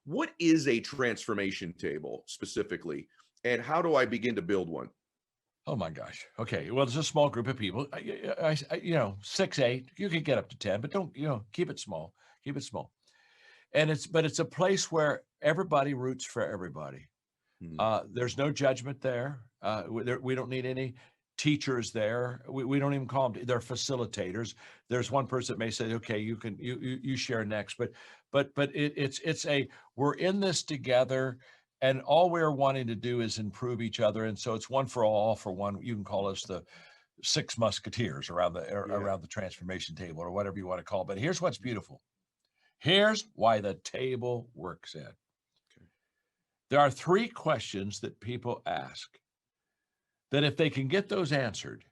What is a transformation table specifically, and how do I begin to build one? Oh my gosh. Okay. Well, it's a small group of people. 6, 8. You can get up to 10, but don't, keep it small. Keep it small. But it's a place where everybody roots for everybody. Hmm. There's no judgment there. We don't need any teachers there. We don't even call them. They're facilitators. There's one person that may say, "Okay, you share next," but we're in this together, and all we're wanting to do is improve each other. And so it's one for all for one. You can call us the Six Musketeers Yeah. around the transformation table or whatever you want to call it. But here's what's beautiful. Here's why the table works, Ed. Okay. There are 3 questions that people ask that if they can get those answered,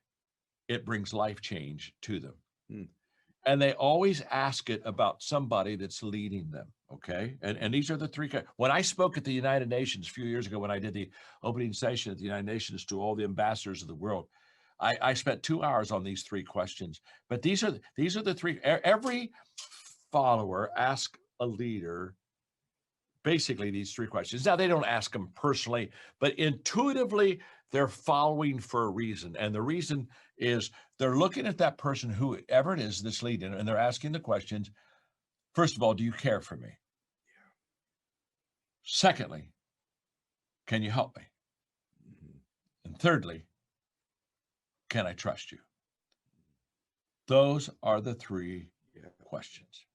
it brings life change to them. Hmm. And they always ask it about somebody that's leading them. Okay. And these are the 3. When I spoke at the United Nations a few years ago, when I did the opening session at the United Nations to all the ambassadors of the world, I spent 2 hours on these 3 questions. But these are the 3. Every follower asks a leader basically these 3 questions. Now, they don't ask them personally, but intuitively, they're following for a reason. And the reason is they're looking at that person, whoever it is that's leading, and they're asking the questions. First of all, do you care for me? Secondly, can you help me? Mhm. And thirdly, can I trust you? Those are the 3 Yeah. questions.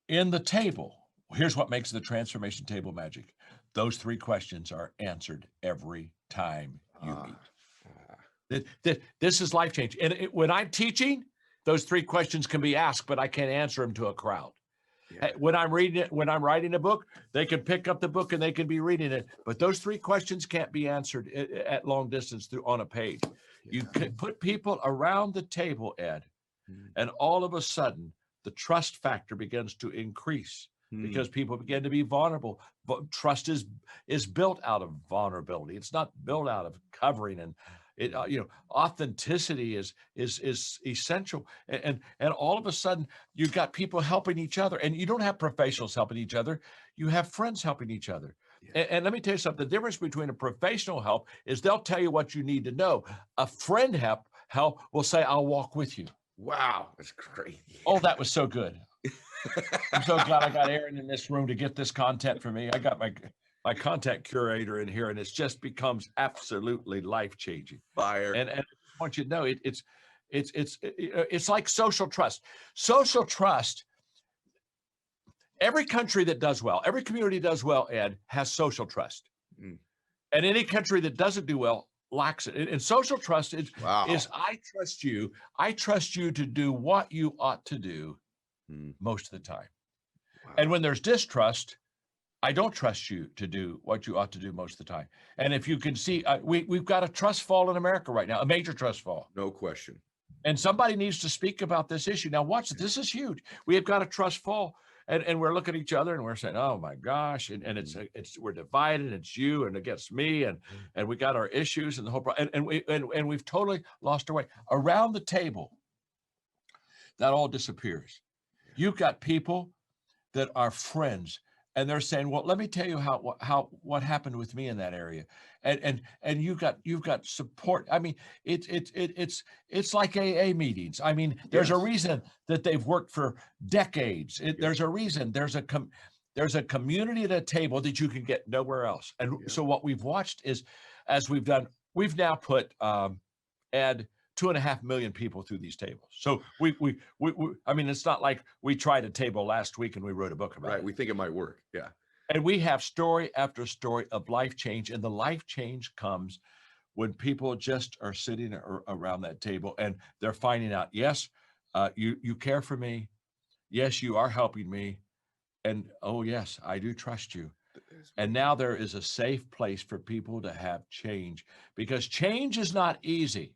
In the table, here's what makes the transformation table magic. Those 3 questions are answered every time you Ah, meet. ah, This is life change. And when I'm teaching, those 3 questions can be asked, but I can't answer them to a crowd. yeah. When I'm reading it, when I'm writing a book, they can pick up the book and they can be reading it. But those 3 questions can't be answered at long distance on a page. You Yeah. can put people around the table, Ed, Mm. and all of a sudden, the trust factor begins to increase Mm. because people begin to be vulnerable. But trust is built out of vulnerability. It's not built out of covering. And authenticity is essential. And all of a sudden, you've got people helping each other, and you don't have professionals helping each other. You have friends helping each other. Yeah. And let me tell you something. The difference between a professional help is they'll tell you what you need to know. A friend help will say, "I'll walk with you." Wow, that's great. Oh, that was so good. I'm so glad I got Aaron in this room to get this content for me. I got my content curator in here, and it just becomes absolutely life changing. Fire. And I want you to know it's like social trust. Social trust. Every country that does well, every community does well, Ed, has social trust. Mm. And any country that doesn't do well lacks it. And social trust is Wow. I trust you. I trust you to do what you ought to do Mm. most of the time. And Wow. when there's distrust, I don't trust you to do what you ought to do most of the time. And if you can see, we've got a trust fall in America right now, a major trust fall. No question. And somebody needs to speak about this issue. Now, watch, this is huge. We have got a trust fall. And we're looking at each other and we're saying, "Oh my gosh!" And it's we're divided. It's you and against me, and we got our issues and the whole and we've totally lost our way. Around the table, that all disappears. You've got people that are friends, and they're saying, "Well, let me tell you what happened with me in that area," and you've got support. I mean, it's like AA meetings. I mean, there's a Yes. reason that they've worked for decades. Yeah. There's a reason. There's a community at a table that you can get nowhere else. And Yeah. so what we've watched is, as we've done, we've now put Ed 2.5 million people through these tables. So I mean, it's not like we tried a table last week and we wrote a book about Right. it. We think it might work. Yeah. And we have story after story of life change. And the life change comes when people just are sitting around that table and they're finding out, yes, you care for me. Yes, you are helping me. And oh, yes, I do trust you. And now there is a safe place for people to have change, because change is not easy.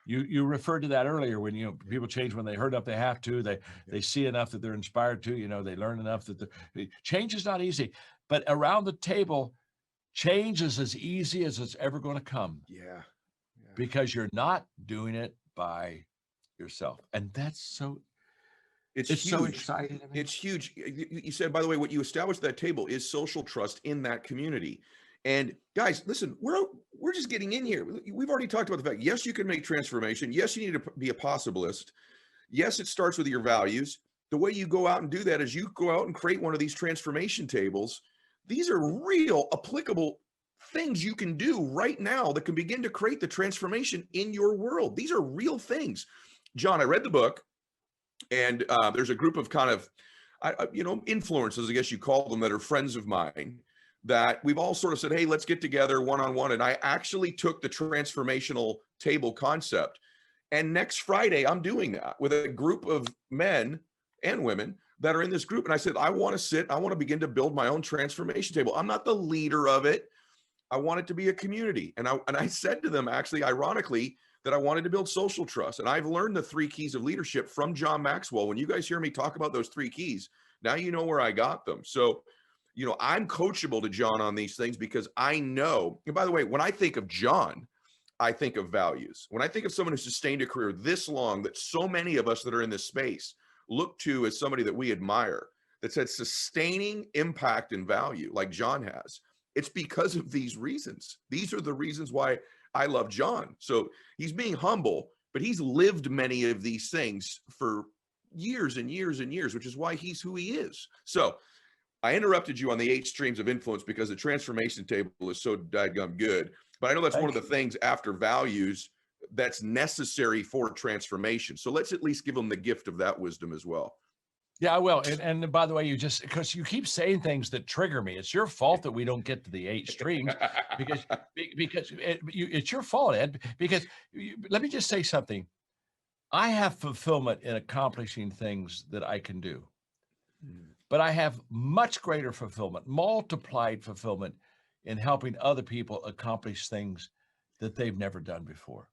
You referred to that earlier when people change when they heard enough they have to, they see enough that they're inspired to, they learn enough that change is not easy. But around the table, change is as easy as it's ever going to come, Yeah. Yeah. because you're not doing it by yourself. And that's so It's It's so huge. exciting to me. It's huge. You said, by the way, what you established at that table is social trust in that community. And guys, listen, we're just getting in here. We've already talked about the fact, yes, you can make transformation. Yes, you need to be a possibilist. Yes, it starts with your values. The way you go out and do that is you go out and create one of these transformation tables. These are real applicable things you can do right now that can begin to create the transformation in your world. These are real things. John, I read the book, and there's a group of kind of, influencers, I guess you call them, that are friends of mine, that we've all sort of said, hey, let's get together one-on-one. And I actually took the transformational table concept. And next Friday, I'm doing that with a group of men and women that are in this group. And I said, I want to begin to build my own transformation table. I'm not the leader of it. I want it to be a community. And I said to them, actually, ironically, that I wanted to build social trust. And I've learned the 3 keys of leadership from John Maxwell. When you guys hear me talk about those 3 keys, now you know where I got them. So, I'm coachable to John on these things because I know, and by the way, when I think of John, I think of values. When I think of someone who sustained a career this long, that so many of us that are in this space look to as somebody that we admire, that's had sustaining impact and value like John has, it's because of these reasons. These are the reasons why I love John. So he's being humble, but he's lived many of these things for years and years and years, which is why he's who he is. So I interrupted you on the 8 streams of influence because the transformation table is so dadgum good. But I know that's one of the things after values that's necessary for transformation. So let's at least give them the gift of that wisdom as well. Yeah, I will. And by the way, because you keep saying things that trigger me. It's your fault that we don't get to the 8 streams because it's your fault, Ed. Because let me just say something. I have fulfillment in accomplishing things that I can do, but I have much greater fulfillment, multiplied fulfillment in helping other people accomplish things that they've never done before.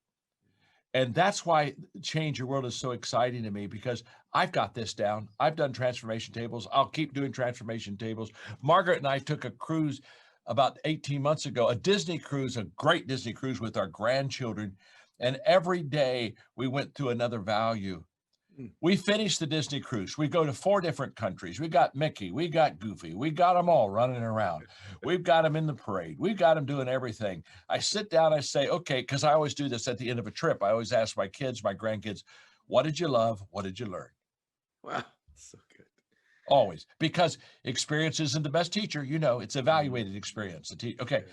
And that's why Change Your World is so exciting to me, because I've got this down. I've done transformation tables. I'll keep doing transformation tables. Margaret and I took a cruise about 18 months ago, a Disney cruise, a great Disney cruise with our grandchildren. And every day we went through another value. We finished the Disney cruise. We go to 4 different countries. We got Mickey, we got Goofy, we got them all running around. We've got them in the parade. We've got them doing everything. I sit down, I say, okay, because I always do this at the end of a trip. I always ask my kids, my grandkids, what did you love? What did you learn? Wow, so good. Always, because experience isn't the best teacher. It's evaluated experience. Okay,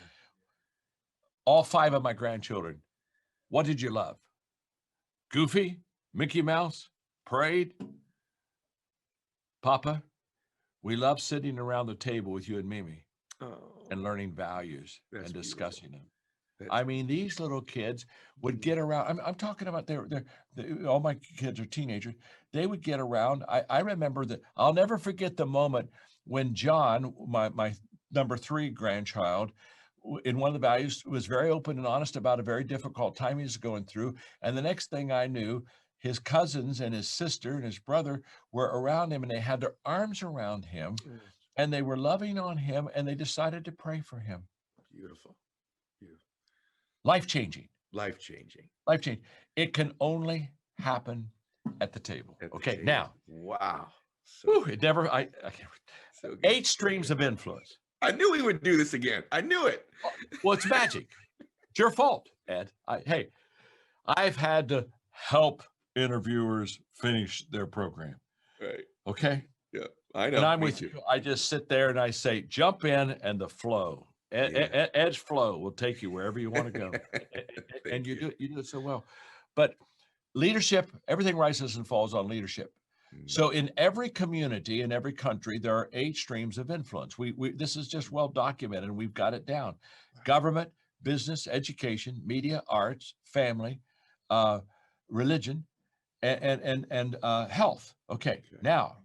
all 5 of my grandchildren, what did you love? Goofy, Mickey Mouse, parade. Papa, we love sitting around the table with you and Mimi and learning values and discussing them. I mean, these little kids would get around. I'm talking about all my kids are teenagers. They would get around. I remember that. I'll never forget the moment when John, my number 3 grandchild, in one of the values, was very open and honest about a very difficult time he was going through. And the next thing I knew, his cousins and his sister and his brother were around him, and they had their arms around him, and they were loving on him, and they decided to pray for him. Beautiful. Life-changing. Life-changing. Life-changing. It can only happen at the table. Okay, now. Wow. It never, I can't. 8 streams of influence. I knew we would do this again. I knew it. Well, it's magic. It's your fault, Ed. Hey, I've had to help interviewers finish their program. Right. Okay. Yeah, I know. And I'm with you. I just sit there and I say, jump in, and the flow, Ed's flow will take you wherever you want to go. And you do it so well. But leadership, everything rises and falls on leadership. So in every community, in every country, there are 8 streams of influence. This is just well documented, and we've got it down. Government, business, education, media, arts, family, religion, and health. Okay, now,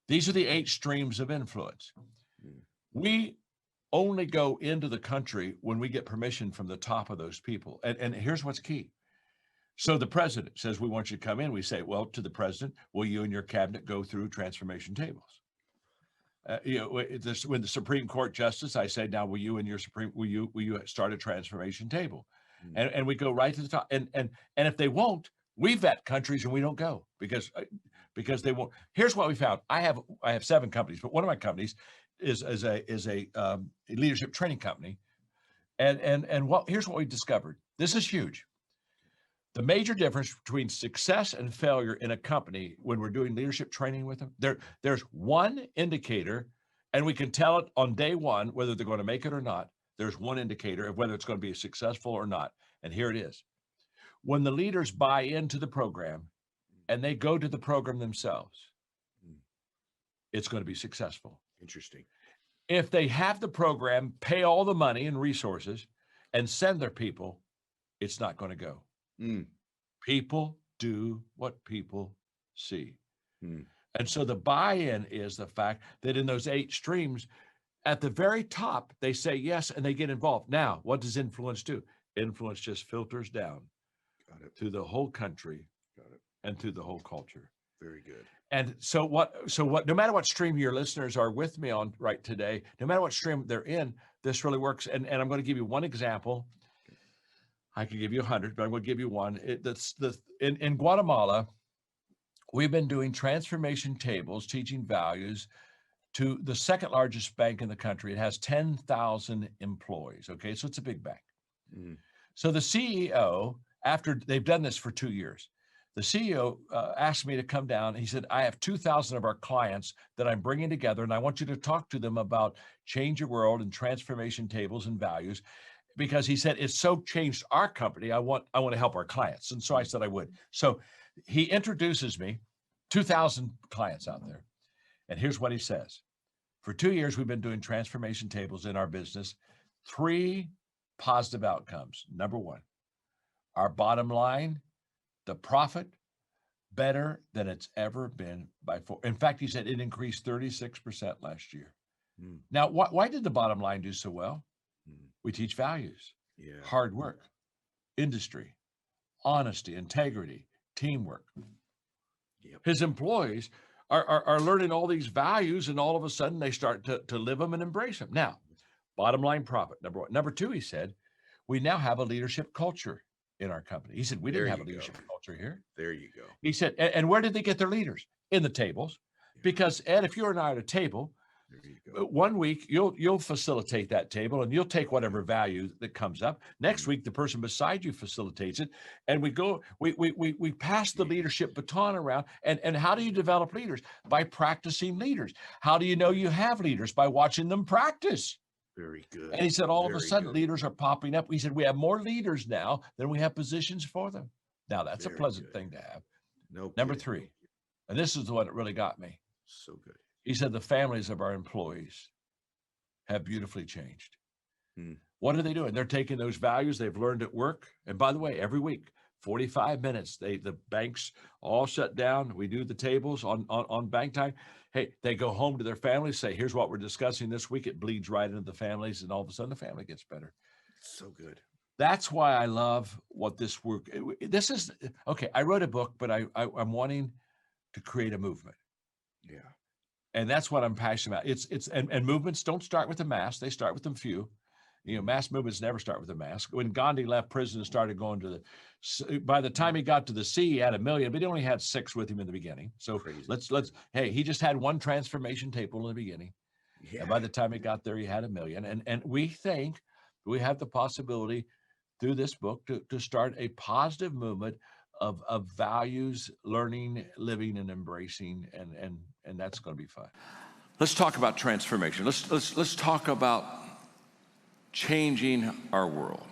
these are the 8 streams of influence. We only go into the country when we get permission from the top of those people. And here's what's key. So the president says, we want you to come in. We say, well, to the president, will you and your cabinet go through transformation tables? When the Supreme Court justice, I say, now, will you start a transformation table? And we go right to the top. And if they won't, we vet countries and we don't go because because they won't. Here's what we found. I have 7 companies, but one of my companies is a leadership training company. And here's what we discovered. This is huge. The major difference between success and failure in a company when we're doing leadership training with them, there's one indicator, and we can tell it on day one whether they're going to make it or not. There's one indicator of whether it's going to be successful or not. And here it is. When the leaders buy into the program and they go to the program themselves, it's going to be successful. Interesting. If they have the program, pay all the money and resources, and send their people, it's not going to go. People do what people see. And so the buy-in is the fact that in those 8 streams, at the very top, they say yes, and they get involved. Now, what does influence do? Influence just filters down through the whole country and through the whole culture. Very good. And so what, no matter what stream your listeners are with me on right today, no matter what stream they're in, this really works. And I'm going to give you one example. I could give you 100, but I'm going to give you one. In Guatemala, we've been doing transformation tables, teaching values to the 2nd largest bank in the country. It has 10,000 employees. Okay, so it's a big bank. So the CEO, after they've done this for 2 years, the CEO asked me to come down. He said, I have 2,000 of our clients that I'm bringing together, and I want you to talk to them about change your world and transformation tables and values, because he said, it's so changed our company. I want to help our clients. And so I said I would. So he introduces me, 2,000 clients out there. And here's what he says. For 2 years, we've been doing transformation tables in our business. 3 positive outcomes. Number 1, our bottom line, the profit, better than it's ever been before. In fact, he said it increased 36% last year. Now, why did the bottom line do so well? We teach values, hard work, industry, honesty, integrity, teamwork. His employees are learning all these values, and all of a sudden they start to live them and embrace them. Now, bottom line profit, number 1. Number 2, he said, we now have a leadership culture in our company. He said, we didn't have a leadership culture here. There you go. He said, and where did they get their leaders? In the tables. Because, Ed, if you and I are at a table, 1 week you'll facilitate that table, and you'll take whatever value that comes up. Next week, the person beside you facilitates it, and we pass the leadership baton around. And how do you develop leaders? By practicing leaders. How do you know you have leaders? By watching them practice. Very good. And he said, all of a sudden, leaders are popping up. He said, we have more leaders now than we have positions for them. Now, that's a pleasant thing to have. Number 3, and this is the one that really got me. So good. He said, the families of our employees have beautifully changed. What are they doing? They're taking those values they've learned at work. And by the way, every week, 45 minutes, the banks all shut down. We do the tables on bank time. Hey, they go home to their families, say, here's what we're discussing this week. It bleeds right into the families, and all of a sudden the family gets better. So good. That's why I love what this work. This is, okay, I wrote a book, but I'm wanting to create a movement. Yeah. And that's what I'm passionate about. And movements don't start with a mass. They start with them few. Mass movements never start with a mass. When Gandhi left prison and started going to by the time he got to the sea, he had 1 million, but he only had 6 with him in the beginning. So hey, he just had 1 transformation table in the beginning. Yeah. And by the time he got there, he had 1 million. And we think we have the possibility through this book to start a positive movement of values, learning, living, and embracing, and that's going to be fun. Let's talk about transformation. Let's talk about changing our world.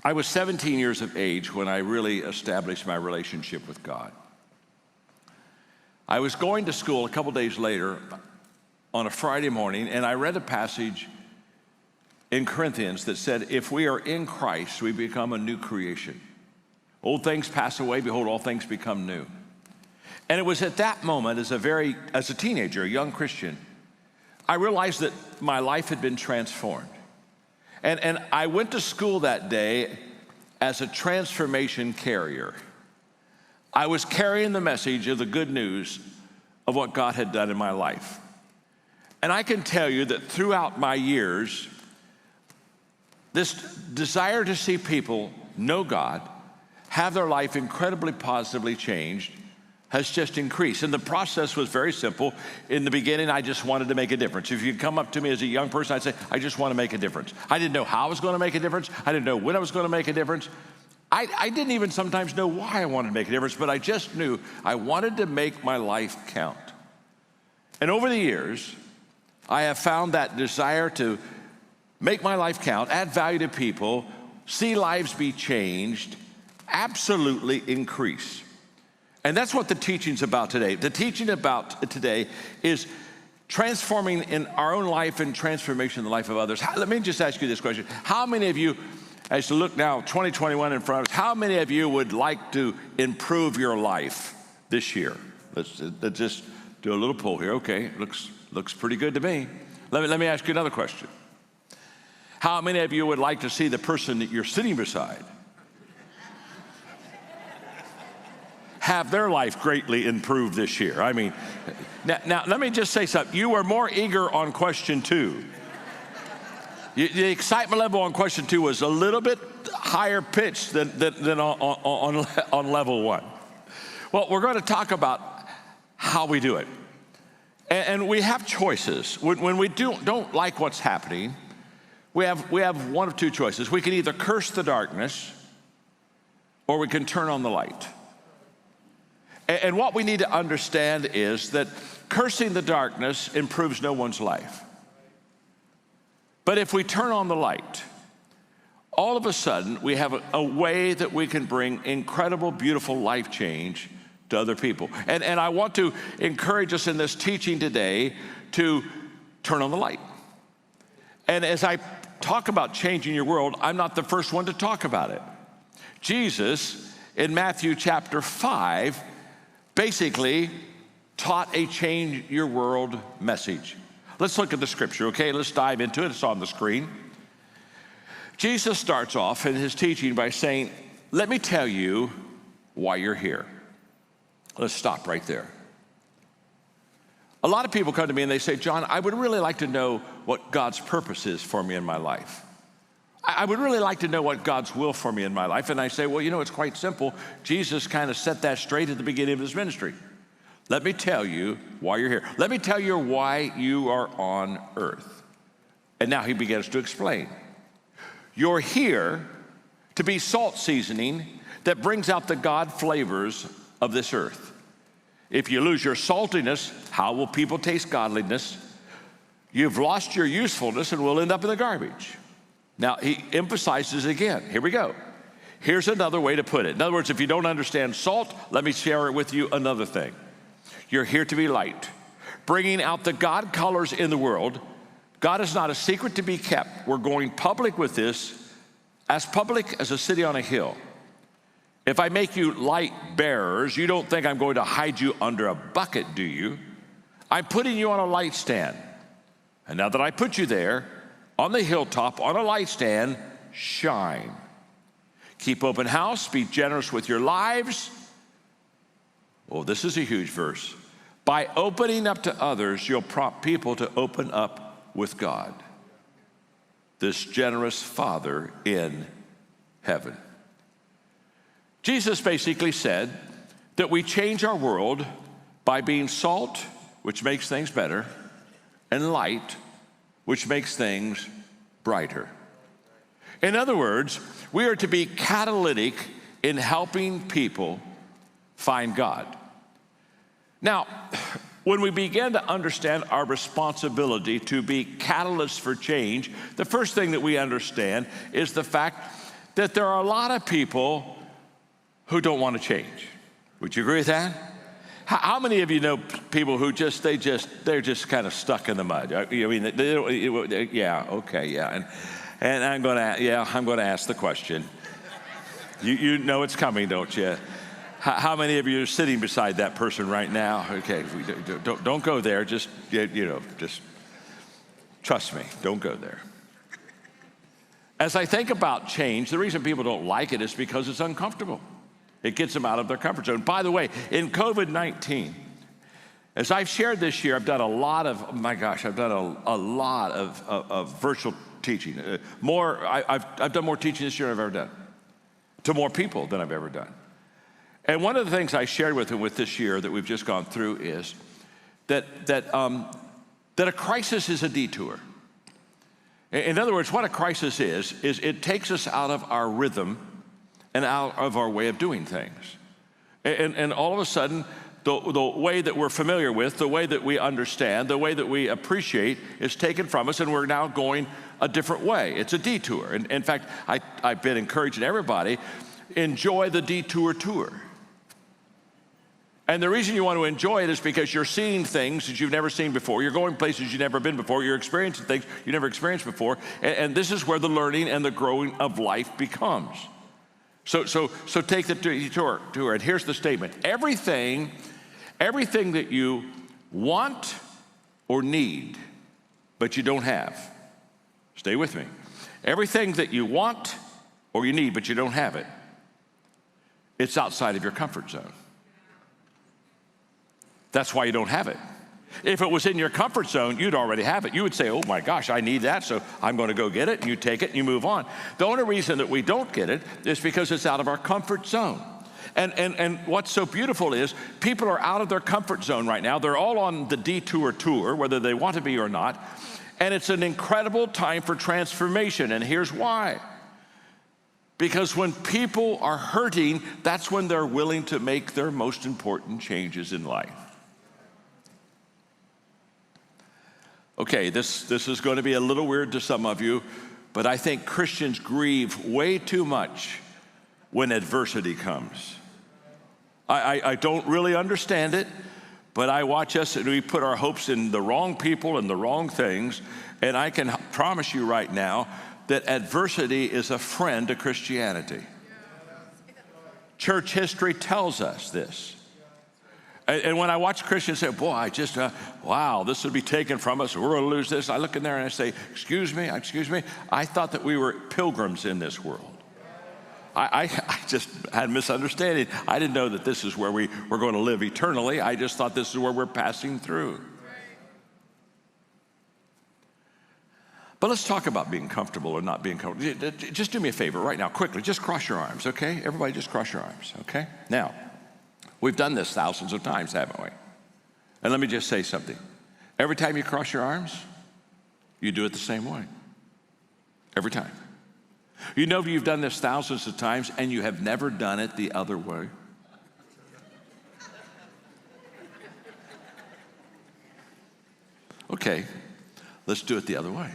I was 17 years of age when I really established my relationship with God. I was going to school a couple days later on a Friday morning, and I read a passage in Corinthians that said, if we are in Christ, we become a new creation. Old things pass away, behold, all things become new. And it was at that moment, as a teenager, a young Christian, I realized that my life had been transformed. And I went to school that day as a transformation carrier. I was carrying the message of the good news of what God had done in my life. And I can tell you that throughout my years, this desire to see people know God have their life incredibly positively changed has just increased. And the process was very simple. In the beginning, I just wanted to make a difference. If you'd come up to me as a young person, I'd say, I just want to make a difference. I didn't know how I was going to make a difference. I didn't know when I was going to make a difference. I didn't even sometimes know why I wanted to make a difference, but I just knew I wanted to make my life count. And over the years, I have found that desire to make my life count, add value to people, see lives be changed, absolutely increase. And that's what the teaching's about today. The teaching about today is transforming in our own life and transformation in the life of others. Let me just ask you this question. How many of you, as you look now, 2021 in front of us, how many of you would like to improve your life this year? Let's just do a little poll here. Okay, looks pretty good to me. Let me ask you another question. How many of you would like to see the person that you're sitting beside have their life greatly improved this year? I mean, now let me just say something. You were more eager on question 2. The excitement level on question 2 was a little bit higher pitched than on level 1. Well, we're going to talk about how we do it. And we have choices. When we don't like what's happening, we have one of two choices. We can either curse the darkness or we can turn on the light. And what we need to understand is that cursing the darkness improves no one's life. But if we turn on the light, all of a sudden we have a way that we can bring incredible, beautiful life change to other people. And I want to encourage us in this teaching today to turn on the light. And as I talk about changing your world, I'm not the first one to talk about it. Jesus, in Matthew chapter 5, basically taught a change your world message. Let's look at the scripture, okay? Let's dive into it. It's on the screen. Jesus starts off in his teaching by saying, let me tell you why you're here. Let's stop right there. A lot of people come to me and they say, John, I would really like to know what God's purpose is for me in my life. I would really like to know what God's will for me in my life. And I say, well, you know, it's quite simple. Jesus kind of set that straight at the beginning of his ministry. Let me tell you why you're here. Let me tell you why you are on earth. And now he begins to explain. You're here to be salt seasoning that brings out the God flavors of this earth. If you lose your saltiness, how will people taste godliness? You've lost your usefulness and will end up in the garbage. Now, he emphasizes again. Here we go. Here's another way to put it. In other words, if you don't understand salt, let me share it with you another thing. You're here to be light, bringing out the God colors in the world. God is not a secret to be kept. We're going public with this, as public as a city on a hill. If I make you light bearers, you don't think I'm going to hide you under a bucket, do you? I'm putting you on a light stand. And now that I put you there, on the hilltop, on a light stand, shine. Keep open house, be generous with your lives. Oh, this is a huge verse. By opening up to others, you'll prompt people to open up with God, this generous Father in heaven. Jesus basically said that we change our world by being salt, which makes things better, and light, which makes things brighter. In other words, we are to be catalytic in helping people find God. Now, when we begin to understand our responsibility to be catalysts for change, the first thing that we understand is the fact that there are a lot of people who don't want to change. Would you agree with that? How many of you know people who they're just kind of stuck in the mud? I mean, and I'm going to ask the question. You know it's coming, don't you? How many of you are sitting beside that person right now? Okay, don't go there. Just trust me. Don't go there. As I think about change, the reason people don't like it is because it's uncomfortable. It gets them out of their comfort zone. By the way, in COVID-19, as I've shared this year, I've done a lot of, of virtual teaching. I've done more teaching this year than I've ever done. to more people than I've ever done. And one of the things I shared with him with this year that we've just gone through is that a crisis is a detour. In other words, what a crisis is it takes us out of our rhythm and out of our way of doing things. And all of a sudden, the way that we're familiar with, the way that we understand, the way that we appreciate is taken from us, and we're now going a different way. It's a detour. And in fact, I've been encouraging everybody, enjoy the detour tour. And the reason you want to enjoy it is because you're seeing things that you've never seen before. You're going places you've never been before. You're experiencing things you never experienced before. And this is where the learning and the growing of life becomes. So take the detour. And here's the statement. Everything that you want or need, but you don't have. Stay with me. Everything that you want or you need, but you don't have it, it's outside of your comfort zone. That's why you don't have it. If it was in your comfort zone, you'd already have it. You would say, oh my gosh, I need that, so I'm going to go get it. And you take it and you move on. The only reason that we don't get it is because it's out of our comfort zone. And what's so beautiful is people are out of their comfort zone right now. They're all on the detour tour, whether they want to be or not. And it's an incredible time for transformation. And here's why. Because when people are hurting, that's when they're willing to make their most important changes in life. Okay, this is going to be a little weird to some of you, but I think Christians grieve way too much when adversity comes. I don't really understand it, but I watch us and we put our hopes in the wrong people and the wrong things, and I can promise you right now that adversity is a friend to Christianity. Church history tells us this. And when I watch Christians say, boy, I just, wow, this will be taken from us, we're going to lose this. I look in there and I say, excuse me, I thought that we were pilgrims in this world. I just had a misunderstanding. I didn't know that this is where we were going to live eternally. I just thought this is where we're passing through. But let's talk about being comfortable or not being comfortable. Just do me a favor right now, quickly, just cross your arms, okay? Everybody just cross your arms, okay? Now, we've done this thousands of times, haven't we? And let me just say something. Every time you cross your arms, you do it the same way. Every time. You know you've done this thousands of times and you have never done it the other way. Okay, let's do it the other way.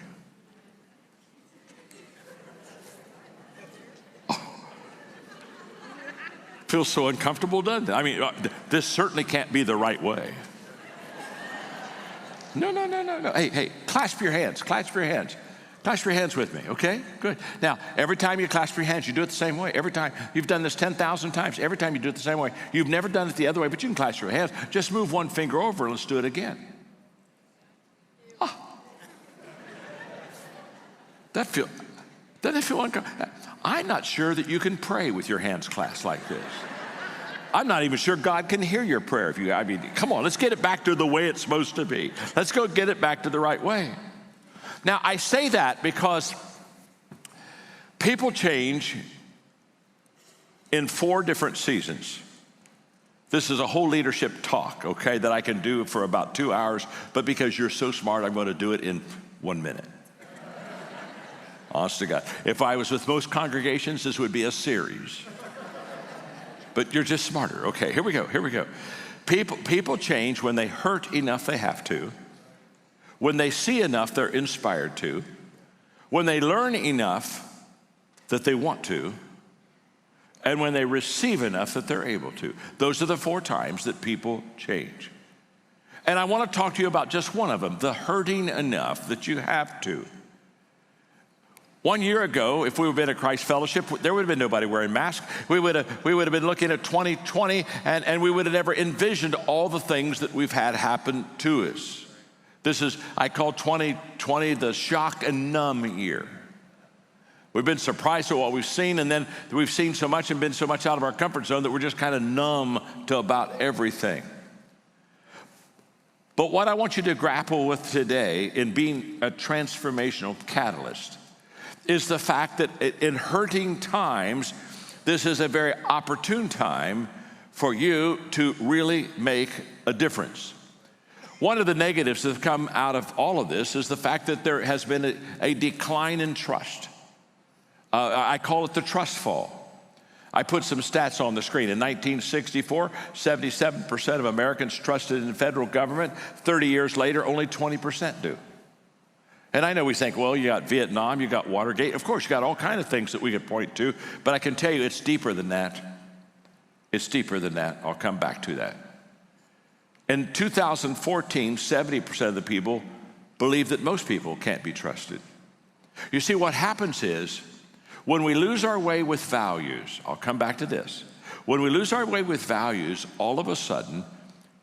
Feels so uncomfortable, doesn't it? I mean, this certainly can't be the right way. No. Hey, clasp your hands. Clasp your hands with me, okay? Good. Now, every time you clasp your hands, you do it the same way. Every time. You've done this 10,000 times. Every time you do it the same way. You've never done it the other way, but you can clasp your hands. Just move one finger over and let's do it again. Oh. Doesn't it feel uncomfortable? I'm not sure that you can pray with your hands clasped like this. I'm not even sure God can hear your prayer. Come on, let's get it back to the way it's supposed to be. Let's go get it back to the right way. Now, I say that because people change in 4 different seasons. This is a whole leadership talk, okay, that I can do for about 2 hours, but because you're so smart, I'm going to do it in 1 minute. Honest to God. If I was with most congregations, this would be a series. But you're just smarter. Okay, here we go. People change when they hurt enough they have to, when they see enough they're inspired to, when they learn enough that they want to, and when they receive enough that they're able to. Those are the 4 times that people change. And I want to talk to you about just one of them, the hurting enough that you have to. 1 year ago, if we would have been at Christ Fellowship, there would have been nobody wearing masks. We would have been looking at 2020, and we would have never envisioned all the things that we've had happen to us. I call 2020 the shock and numb year. We've been surprised at what we've seen, and then we've seen so much and been so much out of our comfort zone that we're just kind of numb to about everything. But what I want you to grapple with today in being a transformational catalyst is the fact that in hurting times, This is a very opportune time for you to really make a difference. One of the negatives that have come out of all of this is the fact that there has been a decline in trust. I call it the trust fall. I put some stats on the screen. In 1964, 77% of Americans trusted in the federal government. 30 years later, only 20% do. And I know we think, well, you got Vietnam, you got Watergate. Of course, you got all kinds of things that we could point to, but I can tell you it's deeper than that. It's deeper than that. I'll come back to that. In 2014, 70% of the people believe that most people can't be trusted. You see, what happens is when we lose our way with values, I'll come back to this. When we lose our way with values, all of a sudden,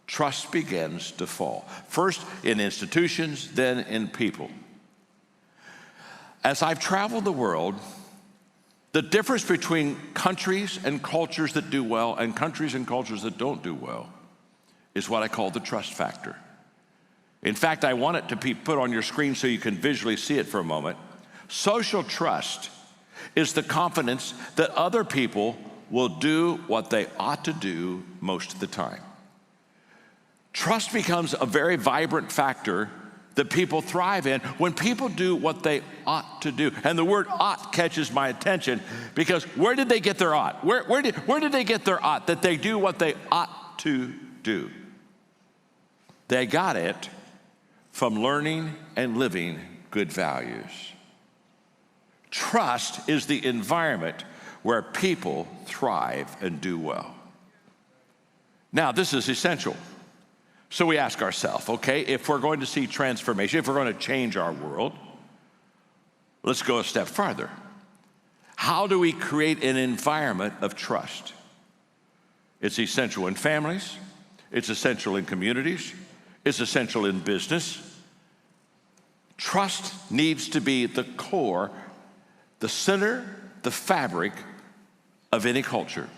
trust begins to fall. First in institutions, then in people. As I've traveled the world, the difference between countries and cultures that do well and countries and cultures that don't do well is what I call the trust factor. In fact, I want it to be put on your screen so you can visually see it for a moment. Social trust is the confidence that other people will do what they ought to do most of the time. Trust becomes a very vibrant factor that people thrive in when people do what they ought to do. And the word ought catches my attention because where did they get their ought? Where did they get their ought? That they do what they ought to do. They got it from learning and living good values. Trust is the environment where people thrive and do well. Now, this is essential. So we ask ourselves, okay, if we're going to see transformation, if we're going to change our world, let's go a step farther. How do we create an environment of trust? It's essential in families. It's essential in communities. It's essential in business. Trust needs to be the core, the center, the fabric of any culture.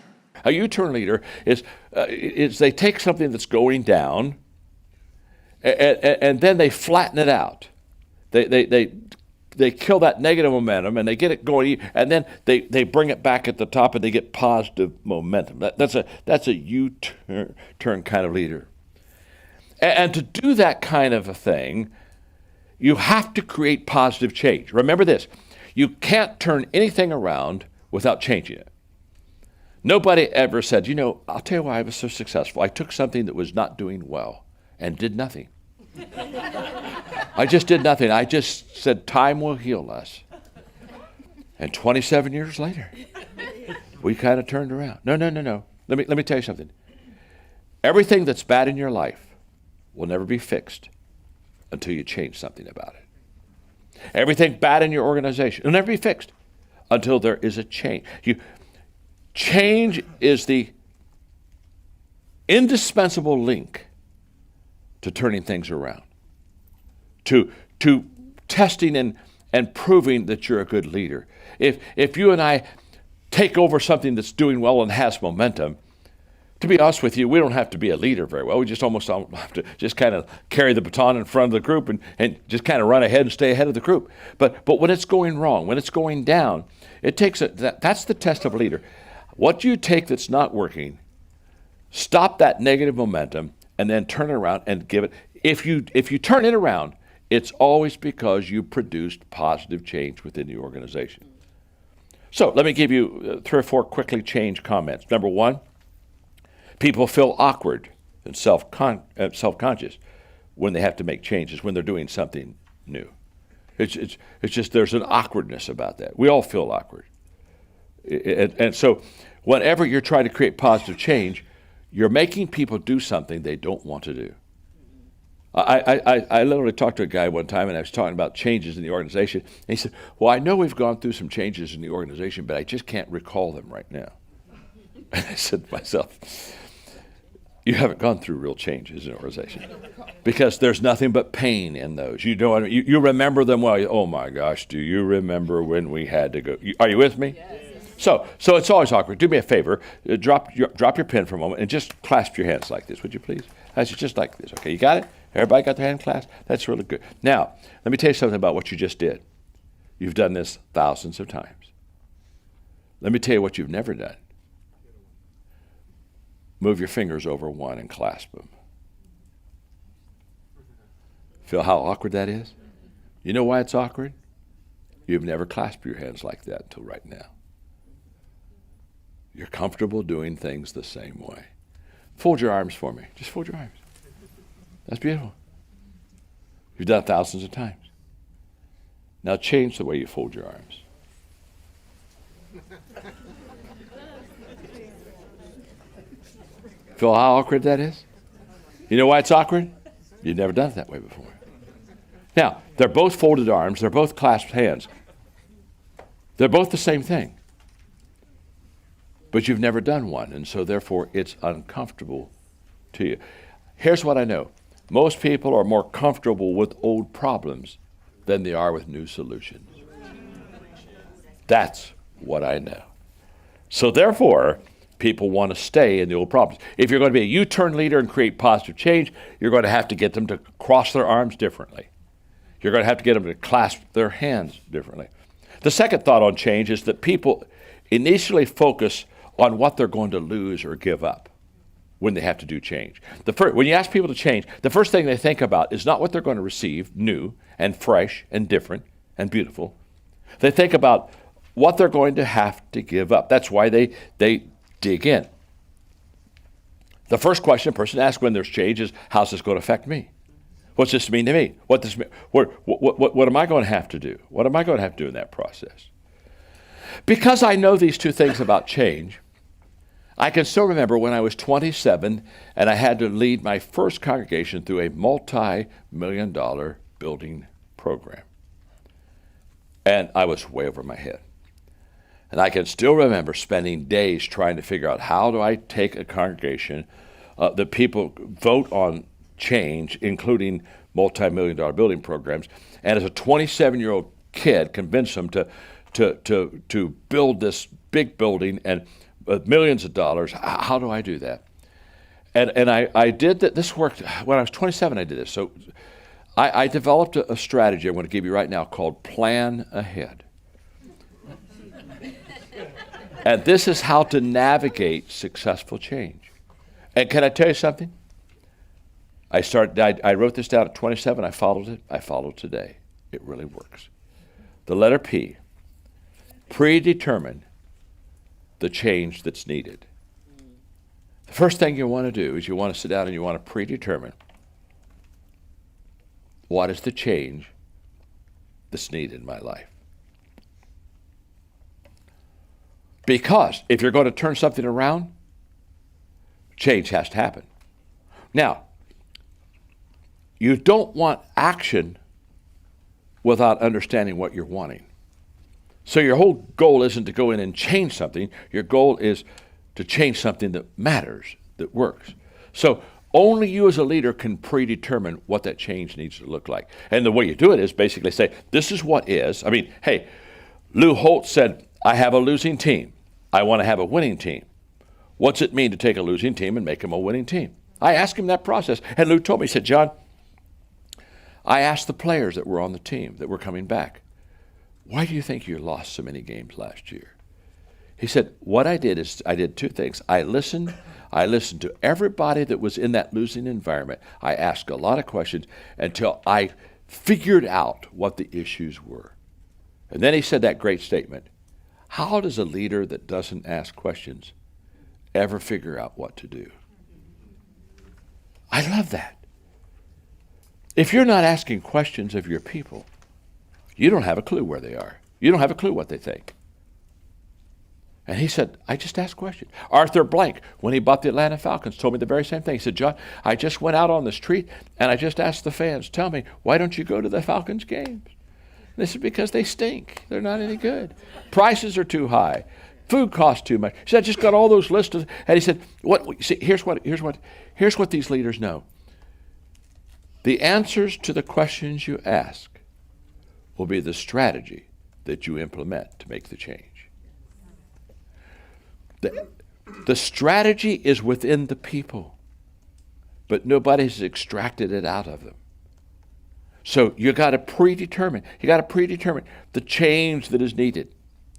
A U-turn leader is they take something that's going down and then they flatten it out. They kill that negative momentum and they get it going, and then they bring it back at the top and they get positive momentum. That's a U-turn kind of leader. And to do that kind of a thing, you have to create positive change. Remember this, you can't turn anything around without changing it. Nobody ever said, you know, I'll tell you why I was so successful. I took something that was not doing well and did nothing. I just did nothing. I just said, time will heal us. And 27 years later, we kind of turned around. No. Let me tell you something. Everything that's bad in your life will never be fixed until you change something about it. Everything bad in your organization will never be fixed until there is a change. Change is the indispensable link to turning things around, to testing and proving that you're a good leader. If you and I take over something that's doing well and has momentum, to be honest with you, we don't have to be a leader very well. We just almost don't have to just kind of carry the baton in front of the group and just kind of run ahead and stay ahead of the group. But when it's going wrong, when it's going down, it takes that's the test of a leader. What do you take that's not working, stop that negative momentum, and then turn it around and give it. If you turn it around, it's always because you produced positive change within the organization. So let me give you 3 or 4 quickly change comments. Number 1, people feel awkward and self-conscious when they have to make changes, when they're doing something new. It's just there's an awkwardness about that. We all feel awkward. And so whenever you're trying to create positive change, you're making people do something they don't want to do. I literally talked to a guy one time, and I was talking about changes in the organization. And he said, well, I know we've gone through some changes in the organization, but I just can't recall them right now. And I said to myself, you haven't gone through real changes in the organization because there's nothing but pain in those. You know what I mean? You remember them well. Oh my gosh, do you remember when we had to go? Are you with me? Yes. So it's always awkward. Do me a favor, drop your pen for a moment and just clasp your hands like this, would you please? That's just like this. Okay, you got it? Everybody got their hand clasped? That's really good. Now, let me tell you something about what you just did. You've done this thousands of times. Let me tell you what you've never done. Move your fingers over one and clasp them. Feel how awkward that is? You know why it's awkward? You've never clasped your hands like that until right now. You're comfortable doing things the same way. Fold your arms for me. Just fold your arms. That's beautiful. You've done it thousands of times. Now change the way you fold your arms. Feel how awkward that is? You know why it's awkward? You've never done it that way before. Now, they're both folded arms. They're both clasped hands. They're both the same thing. But you've never done one, and so therefore it's uncomfortable to you. Here's what I know. Most people are more comfortable with old problems than they are with new solutions. That's what I know. So therefore, people want to stay in the old problems. If you're going to be a U-turn leader and create positive change, you're going to have to get them to cross their arms differently. You're going to have to get them to clasp their hands differently. The second thought on change is that people initially focus on what they're going to lose or give up when they have to do change. When you ask people to change, the first thing they think about is not what they're going to receive, new and fresh and different and beautiful. They think about what they're going to have to give up. That's why they dig in. The first question a person asks when there's change is, how's this going to affect me? What's this mean to me? What am I going to have to do? What am I going to have to do in that process? Because I know these two things about change, I can still remember when I was 27 and I had to lead my first congregation through a multi-million-dollar building program. And I was way over my head. And I can still remember spending days trying to figure out how do I take a congregation that people vote on change, including multi-million-dollar building programs, and as a 27-year-old kid convince them to build this big building and millions of dollars. How do I do that? And I did that. This worked when I was 27. I did this. So I developed a strategy I'm going to give you right now called Plan Ahead. And this is how to navigate successful change. And can I tell you something? I wrote this down at 27. I followed it. I follow today. It really works. The letter P. Predetermine the change that's needed. The first thing you want to do is you want to sit down and you want to predetermine what is the change that's needed in my life. Because if you're going to turn something around, change has to happen. Now, you don't want action without understanding what you're wanting. So your whole goal isn't to go in and change something. Your goal is to change something that matters, that works. So only you as a leader can predetermine what that change needs to look like. And the way you do it is basically say, this is what is. I mean, hey, Lou Holt said, I have a losing team. I want to have a winning team. What's it mean to take a losing team and make them a winning team? I asked him that process. And Lou told me, he said, John, I asked the players that were on the team that were coming back, why do you think you lost so many games last year? He said, what I did is I did two things. I listened to everybody that was in that losing environment. I asked a lot of questions until I figured out what the issues were. And then he said that great statement, how does a leader that doesn't ask questions ever figure out what to do? I love that. If you're not asking questions of your people, you don't have a clue where they are. You don't have a clue what they think. And he said, I just asked questions. Arthur Blank, when he bought the Atlanta Falcons, told me the very same thing. He said, John, I just went out on the street and I just asked the fans, tell me, why don't you go to the Falcons games? And they said, because they stink. They're not any good. Prices are too high. Food costs too much. He said, I just got all those lists. And he said, here's what these leaders know. The answers to the questions you ask will be the strategy that you implement to make the change. The strategy is within the people, but nobody's extracted it out of them. So you got to predetermine the change that is needed.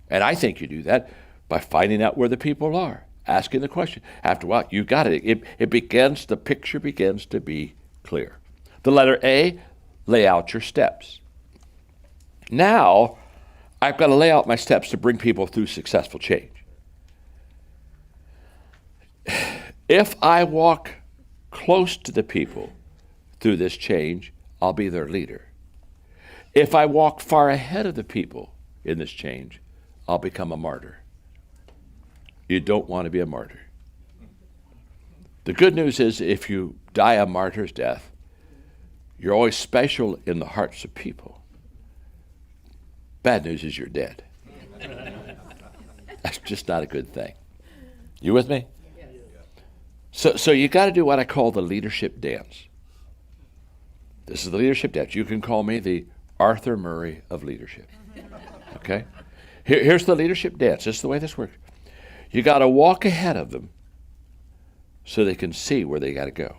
And I think you do that by finding out where the people are, asking the question. After a while, you got it. The picture begins to be clear. The letter A, lay out your steps. Now, I've got to lay out my steps to bring people through successful change. If I walk close to the people through this change, I'll be their leader. If I walk far ahead of the people in this change, I'll become a martyr. You don't want to be a martyr. The good news is if you die a martyr's death, you're always special in the hearts of people. Bad news is you're dead. That's just not a good thing. You with me? So you got to do what I call the leadership dance. This is the leadership dance. You can call me the Arthur Murray of leadership. Okay? Here's the leadership dance. This is the way this works. You got to walk ahead of them so they can see where they got to go.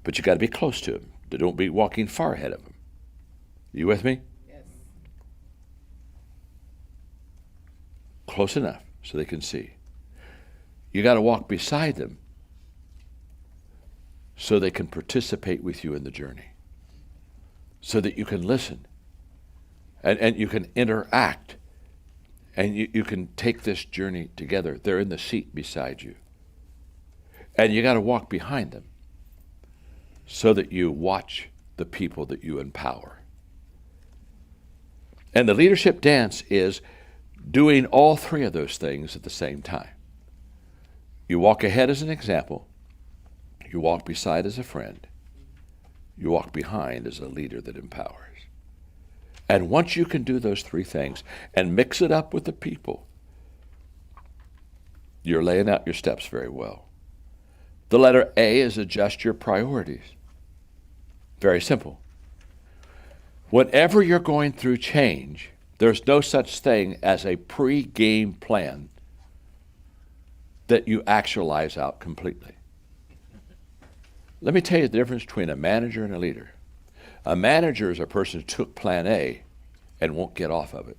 But you got to be close to them. Don't be walking far ahead of them. You with me? Yes. Close enough so they can see. You got to walk beside them so they can participate with you in the journey, so that you can listen and you can interact and you can take this journey together. They're in the seat beside you. And you got to walk behind them so that you watch the people that you empower. And the leadership dance is doing all three of those things at the same time. You walk ahead as an example. You walk beside as a friend. You walk behind as a leader that empowers. And once you can do those three things and mix it up with the people, you're laying out your steps very well. The letter A is adjust your priorities. Very simple. Whenever you're going through change, there's no such thing as a pre-game plan that you actualize out completely. Let me tell you the difference between a manager and a leader. A manager is a person who took plan A and won't get off of it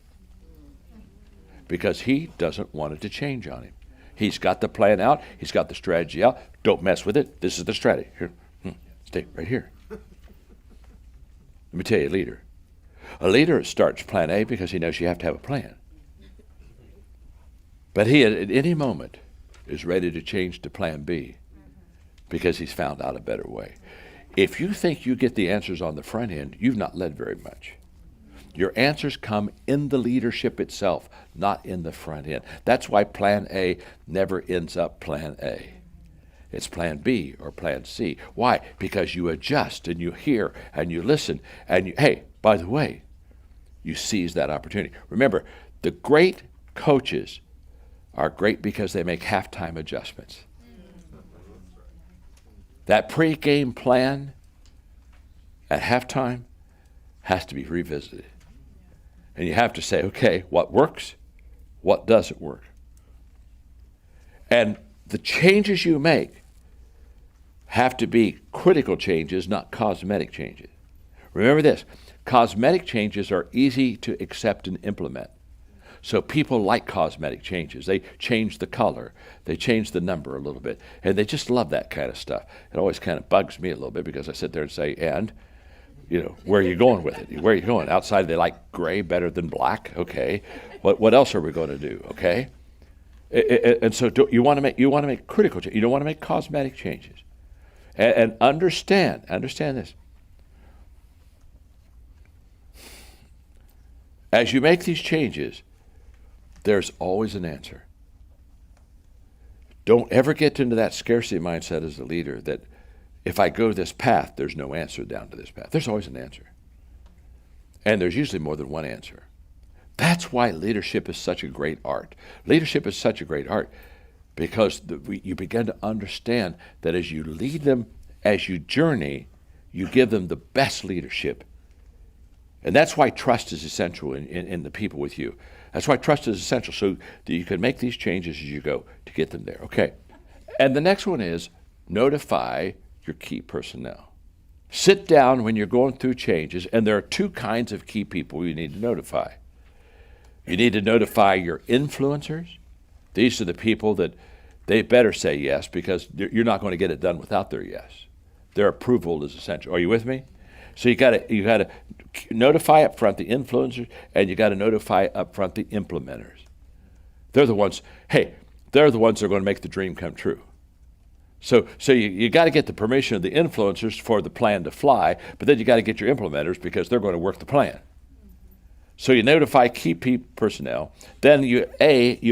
because he doesn't want it to change on him. He's got the plan out. He's got the strategy out. Don't mess with it. This is the strategy. Here, stay right here. Let me tell you, a leader starts plan A because he knows you have to have a plan. But he, at any moment, is ready to change to plan B because he's found out a better way. If you think you get the answers on the front end, you've not led very much. Your answers come in the leadership itself, not in the front end. That's why plan A never ends up plan A. It's plan B or plan C. Why? Because you adjust and you hear and you listen and you, hey, by the way, you seize that opportunity. Remember, the great coaches are great because they make halftime adjustments. That pre-game plan at halftime has to be revisited. And you have to say, okay, what works? What doesn't work? And the changes you make have to be critical changes, not cosmetic changes. Remember this, cosmetic changes are easy to accept and implement. So people like cosmetic changes. They change the color. They change the number a little bit. And they just love that kind of stuff. It always kind of bugs me a little bit because I sit there and say, and, where are you going with it? Where are you going? Outside they like gray better than black. Okay. What else are we going to do? Okay. And so you want to make critical changes. You don't want to make cosmetic changes. And understand this. As you make these changes, there's always an answer. Don't ever get into that scarcity mindset as a leader that if I go this path, there's no answer down to this path. There's always an answer. And there's usually more than one answer. That's why leadership is such a great art. Leadership is such a great art because you begin to understand that as you lead them, as you journey, you give them the best leadership. And that's why trust is essential in the people with you. That's why trust is essential, so that you can make these changes as you go to get them there. Okay. And the next one is notify your key personnel. Sit down when you're going through changes, and there are two kinds of key people you need to notify. You need to notify your influencers. These are the people that they better say yes, because you're not going to get it done without their yes. Their approval is essential. Are you with me? So you got to notify up front the influencers, and you got to notify up front the implementers. They're the ones. Hey, they're the ones that are going to make the dream come true. So you got to get the permission of the influencers for the plan to fly, but then you got to get your implementers because they're going to work the plan. So you notify key personnel. Then you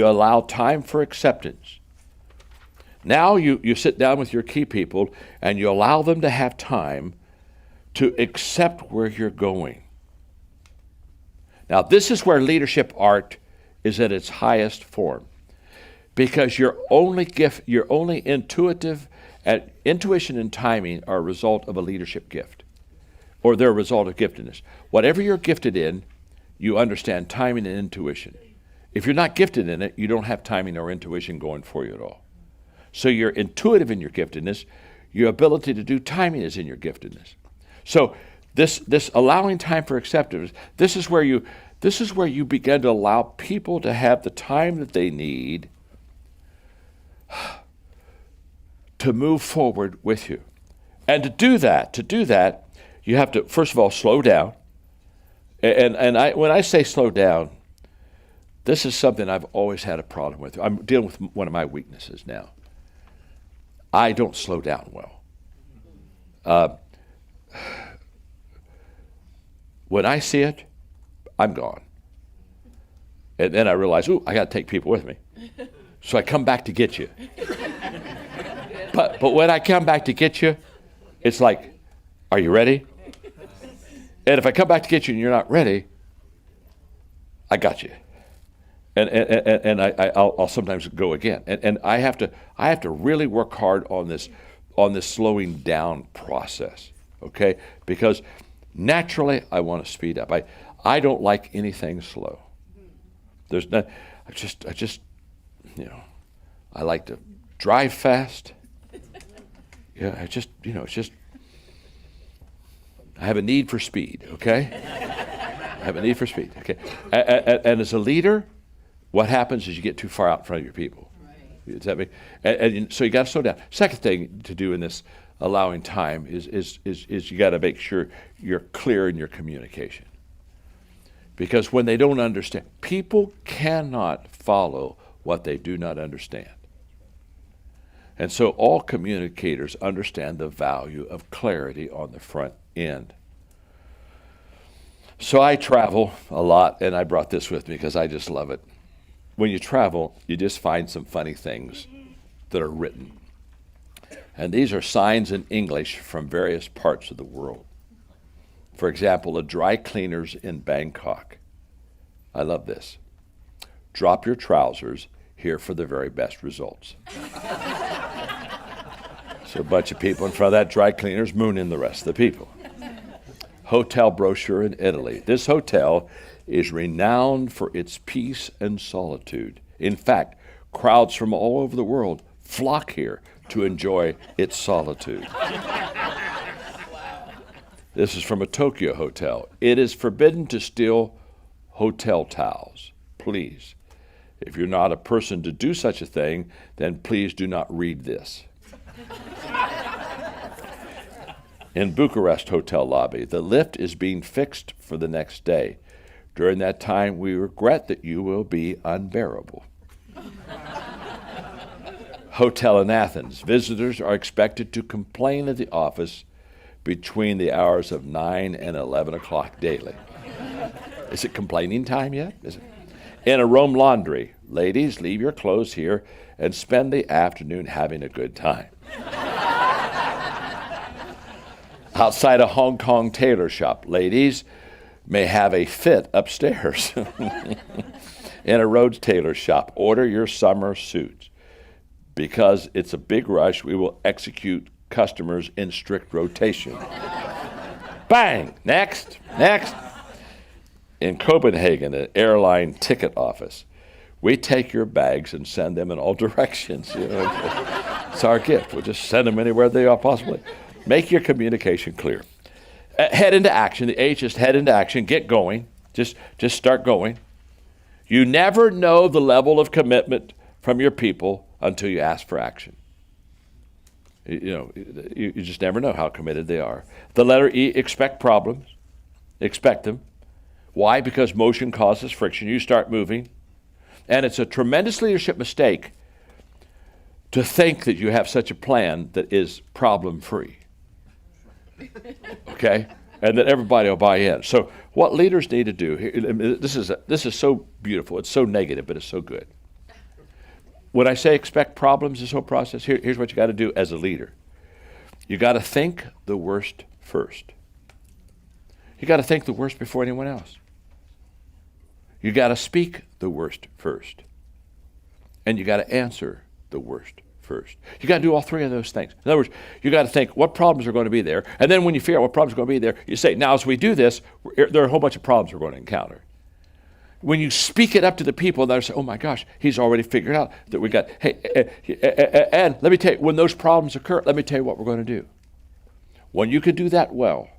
allow time for acceptance. Now you sit down with your key people and you allow them to have time to accept where you're going. Now, this is where leadership art is at its highest form, because your only intuition and timing are a result of a leadership gift, or they're a result of giftedness. Whatever you're gifted in, you understand timing and intuition. If you're not gifted in it, you don't have timing or intuition going for you at all. So you're intuitive in your giftedness. Your ability to do timing is in your giftedness. So this allowing time for acceptance, this is where you begin to allow people to have the time that they need to move forward with you. And to do that, you have to, first of all, slow down. And when I say slow down, this is something I've always had a problem with. I'm dealing with one of my weaknesses now. I don't slow down well. When I see it, I'm gone. And then I realize, I got to take people with me. So I come back to get you. But when I come back to get you, it's like, are you ready? And if I come back to get you and you're not ready, I got you. And I'll sometimes go again. And I have to really work hard on this slowing down process, okay? Because naturally I want to speed up. I don't like anything slow. There's not. I just I like to drive fast. Yeah, it's just I have a need for speed, okay? I have a need for speed, okay? And as a leader, what happens is you get too far out in front of your people. Right. Does that mean? And so you got to slow down. Second thing to do in this allowing time is you got to make sure you're clear in your communication. Because when they don't understand, people cannot follow what they do not understand. And so all communicators understand the value of clarity on the front end. So I travel a lot, and I brought this with me because I just love it. When you travel, you just find some funny things that are written. And these are signs in English from various parts of the world. For example, the dry cleaners in Bangkok. I love this. Drop your trousers here for the very best results. So a bunch of people in front of that dry cleaners mooning the rest of the people. Hotel brochure in Italy. This hotel is renowned for its peace and solitude. In fact, crowds from all over the world flock here to enjoy its solitude. This is from a Tokyo hotel. It is forbidden to steal hotel towels. Please, if you're not a person to do such a thing, then please do not read this. In Bucharest hotel lobby, the lift is being fixed for the next day. During that time, we regret that you will be unbearable. Hotel in Athens, visitors are expected to complain at the office between the hours of 9 and 11 o'clock daily. Is it complaining time yet? Is it? In a Rome laundry, ladies, leave your clothes here and spend the afternoon having a good time. Outside a Hong Kong tailor shop, ladies may have a fit upstairs. In a Rhodes tailor shop, order your summer suits. Because it's a big rush, we will execute customers in strict rotation. Bang! Next. In Copenhagen, an airline ticket office, we take your bags and send them in all directions. It's our gift. We'll just send them anywhere they are possibly. Make your communication clear. Head into action. The H is head into action. Get going. Just start going. You never know the level of commitment from your people until you ask for action. You just never know how committed they are. The letter E, expect problems. Expect them. Why? Because motion causes friction. You start moving. And it's a tremendous leadership mistake to think that you have such a plan that is problem-free. Okay? And that everybody will buy in. So what leaders need to do, this is so beautiful. It's so negative, but it's so good. When I say expect problems this whole process, here's what you got to do as a leader. You got to think the worst first. You got to think the worst before anyone else. You got to speak the worst first. And you got to answer the worst first. You got to do all three of those things. In other words, you got to think what problems are going to be there. And then when you figure out what problems are going to be there, you say, now as we do this, there are a whole bunch of problems we're going to encounter. When you speak it up to the people, they'll say, oh my gosh, he's already figured out that we got, and let me tell you, when those problems occur, let me tell you what we're going to do. When you can do that well,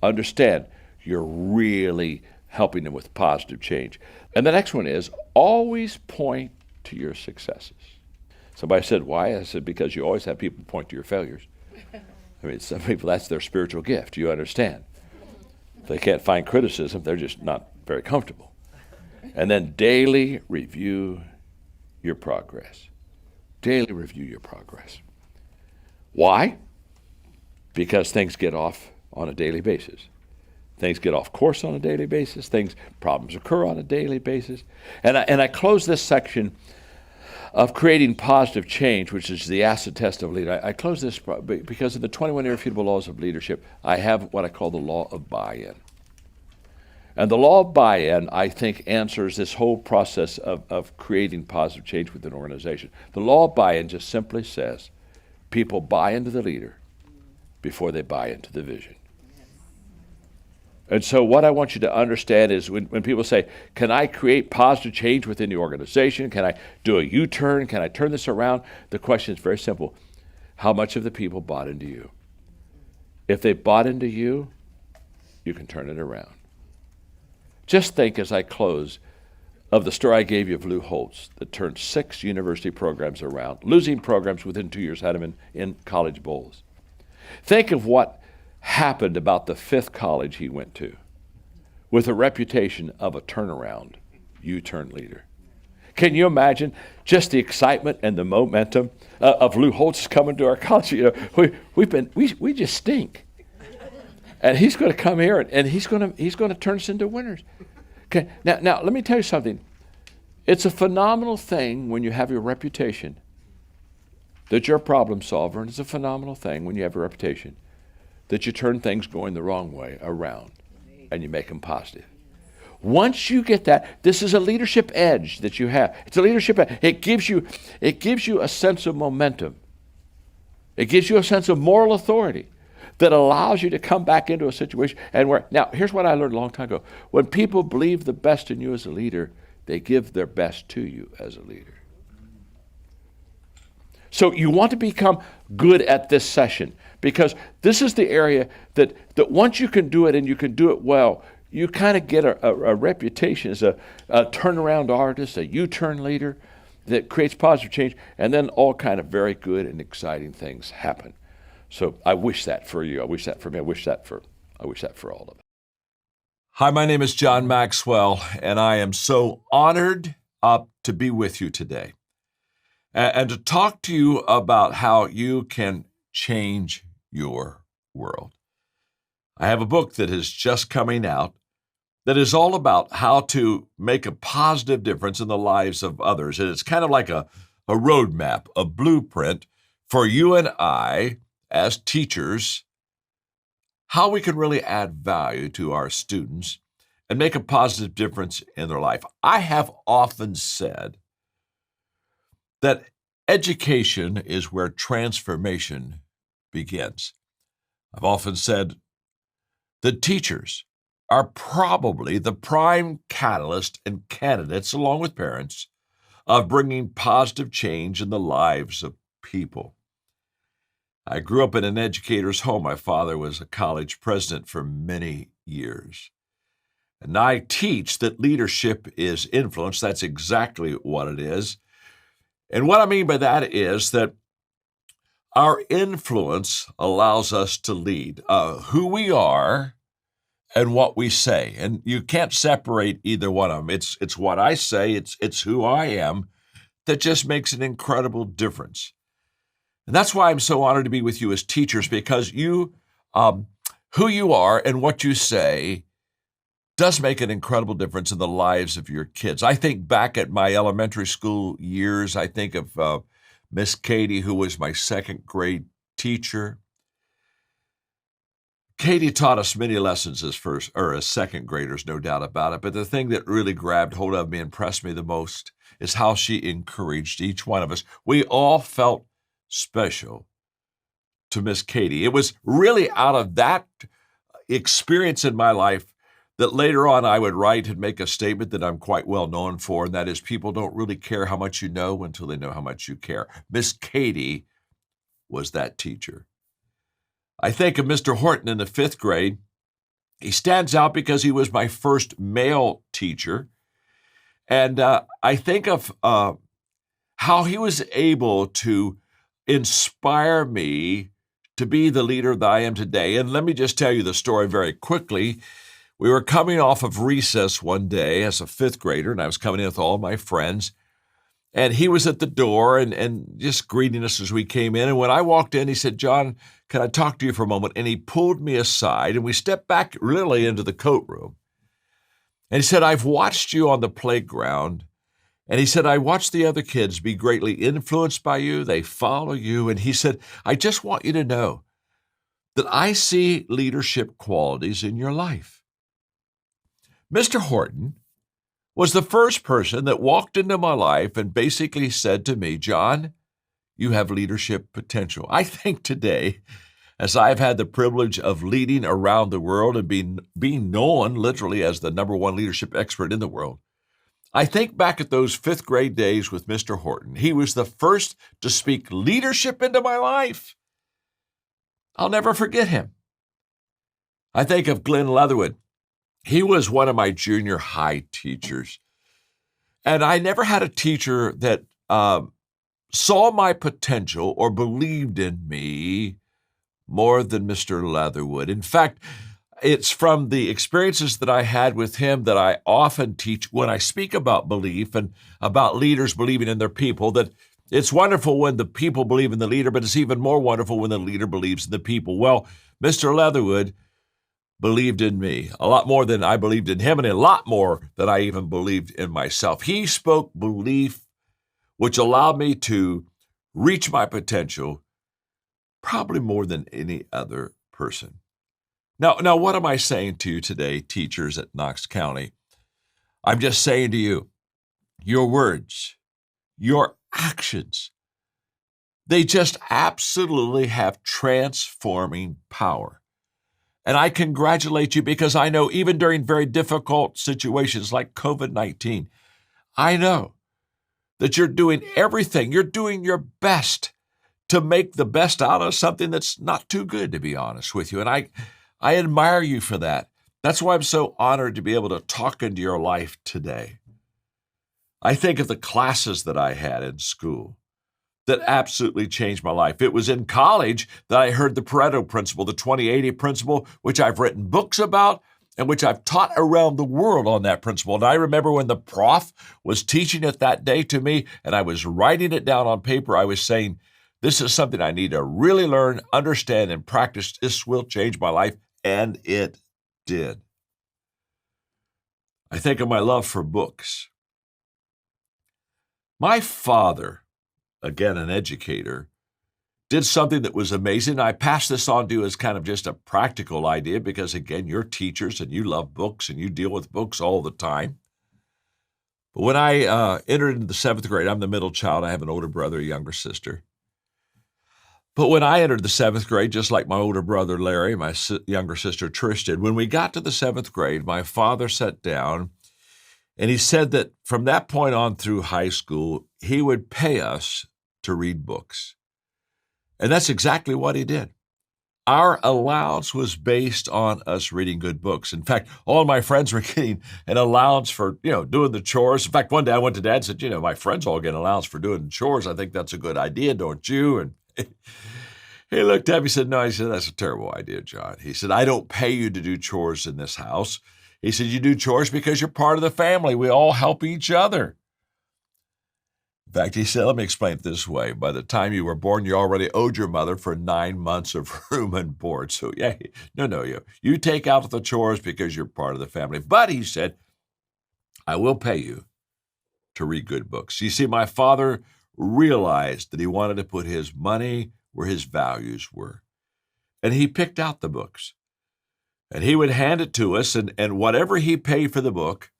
understand you're really helping them with positive change. And the next one is always point to your successes. Somebody said, why? I said, because you always have people point to your failures. I mean, some people, that's their spiritual gift. You understand. If they can't find criticism, they're just not very comfortable. And then daily review your progress. Daily review your progress. Why? Because things get off on a daily basis. Things get off course on a daily basis. Problems occur on a daily basis. And I close this section of creating positive change, which is the acid test of leader. I close this because in the 21 irrefutable laws of leadership, I have what I call the law of buy-in. And the law of buy-in, I think, answers this whole process of creating positive change within an organization. The law of buy-in just simply says people buy into the leader before they buy into the vision. And so what I want you to understand is when people say, can I create positive change within the organization? Can I do a U-turn? Can I turn this around? The question is very simple. How much of the people bought into you? If they bought into you, you can turn it around. Just think as I close of the story I gave you of Lou Holtz that turned 6 university programs around, losing programs within 2 years, had them in college bowls. Think of what happened about the 5th college he went to with a reputation of a turnaround U-turn leader. Can you imagine just the excitement and the momentum of Lou Holtz coming to our college? You know, we just stink. And he's going to come here and he's going to turn us into winners. Okay. Now let me tell you something. It's a phenomenal thing when you have your reputation that you're a problem solver, and it's a phenomenal thing when you have a reputation that you turn things going the wrong way around and you make them positive. Once you get that, this is a leadership edge that you have. It's a leadership edge. It gives you a sense of momentum. It gives you a sense of moral authority that allows you to come back into a situation and where, now here's what I learned a long time ago. When people believe the best in you as a leader, they give their best to you as a leader. So you want to become good at this session, because this is the area that once you can do it and you can do it well, you kind of get a reputation as a turnaround artist, a U-turn leader that creates positive change, and then all kind of very good and exciting things happen. So I wish that for you. I wish that for me. I wish that for all of us. Hi, my name is John Maxwell, and I am so honored to be with you today and to talk to you about how you can change your world. I have a book that is just coming out that is all about how to make a positive difference in the lives of others. And it's kind of like a roadmap, a blueprint for you and I as teachers, how we can really add value to our students and make a positive difference in their life. I have often said that education is where transformation begins. I've often said that teachers are probably the prime catalyst and candidates, along with parents, of bringing positive change in the lives of people. I grew up in an educator's home. My father was a college president for many years. And I teach that leadership is influence. That's exactly what it is. And what I mean by that is that our influence allows us to lead. Who we are and what we say. And you can't separate either one of them. It's what I say, it's who I am that just makes an incredible difference. And that's why I'm so honored to be with you as teachers, because you, who you are and what you say does make an incredible difference in the lives of your kids. I think back at my elementary school years. I think of Miss Katie, who was my second grade teacher. Katie taught us many lessons as second graders, no doubt about it. But the thing that really grabbed hold of me, impressed me the most, is how she encouraged each one of us. We all felt special to Miss Katie. It was really out of that experience in my life that later on I would write and make a statement that I'm quite well known for, and that is, people don't really care how much you know until they know how much you care. Miss Katie was that teacher. I think of Mr. Horton in the 5th grade. He stands out because he was my first male teacher. And I think of how he was able to inspire me to be the leader that I am today. And let me just tell you the story very quickly. We were coming off of recess one day as a 5th grader, and I was coming in with all my friends. And he was at the door and just greeting us as we came in. And when I walked in, he said, "John, can I talk to you for a moment?" And he pulled me aside, and we stepped back really into the coat room. And he said, "I've watched you on the playground." And he said, "I watched the other kids be greatly influenced by you. They follow you." And he said, "I just want you to know that I see leadership qualities in your life." Mr. Horton was the first person that walked into my life and basically said to me, "John, you have leadership potential." I think today, as I've had the privilege of leading around the world and being known literally as the #1 leadership expert in the world, I think back at those 5th grade days with Mr. Horton. He was the first to speak leadership into my life. I'll never forget him. I think of Glenn Leatherwood. He was one of my junior high teachers. And I never had a teacher that saw my potential or believed in me more than Mr. Leatherwood. In fact, it's from the experiences that I had with him that I often teach when I speak about belief and about leaders believing in their people, that it's wonderful when the people believe in the leader, but it's even more wonderful when the leader believes in the people. Well, Mr. Leatherwood believed in me a lot more than I believed in him, and a lot more than I even believed in myself. He spoke belief, which allowed me to reach my potential probably more than any other person. Now, what am I saying to you today, teachers at Knox County? I'm just saying to you, your words, your actions, they just absolutely have transforming power. And I congratulate you, because I know even during very difficult situations like COVID-19, I know that you're doing everything, you're doing your best to make the best out of something that's not too good, to be honest with you. And I admire you for that. That's why I'm so honored to be able to talk into your life today. I think of the classes that I had in school that absolutely changed my life. It was in college that I heard the Pareto principle, the 20-80 principle, which I've written books about and which I've taught around the world on that principle. And I remember when the prof was teaching it that day to me and I was writing it down on paper, I was saying, this is something I need to really learn, understand, and practice. This will change my life. And it did. I think of my love for books. My father, again, an educator, did something that was amazing. I pass this on to you as kind of just a practical idea because, again, you're teachers and you love books and you deal with books all the time. But when I entered into the 7th grade, I'm the middle child. I have an older brother, a younger sister. But when I entered the 7th grade, just like my older brother, Larry, my younger sister, Trish did, when we got to the 7th grade, my father sat down and he said that from that point on through high school, he would pay us to read books. And that's exactly what he did. Our allowance was based on us reading good books. In fact, all of my friends were getting an allowance for, doing the chores. In fact, one day I went to Dad and said, my friends all get an allowance for doing the chores. I think that's a good idea, don't you? And he looked at me and said, no, he said, that's a terrible idea, John. He said, I don't pay you to do chores in this house. He said, you do chores because you're part of the family. We all help each other. In fact, he said, let me explain it this way. By the time you were born, you already owed your mother for 9 months of room and board. So, yeah, you take out the chores because you're part of the family. But he said, I will pay you to read good books. You see, my father realized that he wanted to put his money where his values were. And he picked out the books. And he would hand it to us, and whatever he paid for the book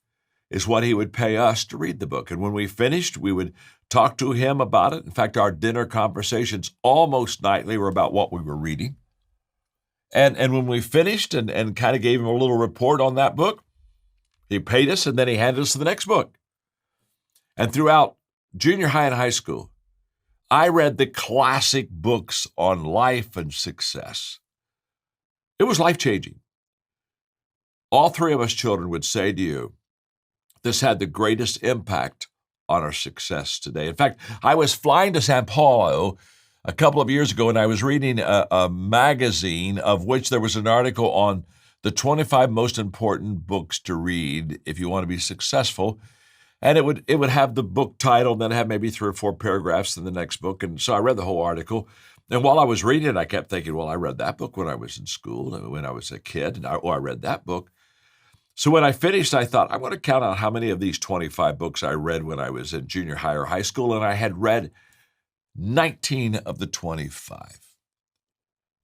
is what he would pay us to read the book. And when we finished, we would talk to him about it. In fact, our dinner conversations almost nightly were about what we were reading. And when we finished and kind of gave him a little report on that book, he paid us, and then he handed us the next book. And throughout junior high and high school, I read the classic books on life and success. It was life-changing. All three of us children would say to you, this had the greatest impact on our success today. In fact, I was flying to Sao Paulo a couple of years ago, and I was reading a magazine of which there was an article on the 25 most important books to read if you want to be successful. And it would have the book title, and then have maybe 3 or 4 paragraphs in the next book. And so I read the whole article. And while I was reading it, I kept thinking, well, I read that book when I was in school, when I was a kid, and I read that book. So when I finished, I thought, I want to count out how many of these 25 books I read when I was in junior high or high school, and I had read 19 of the 25.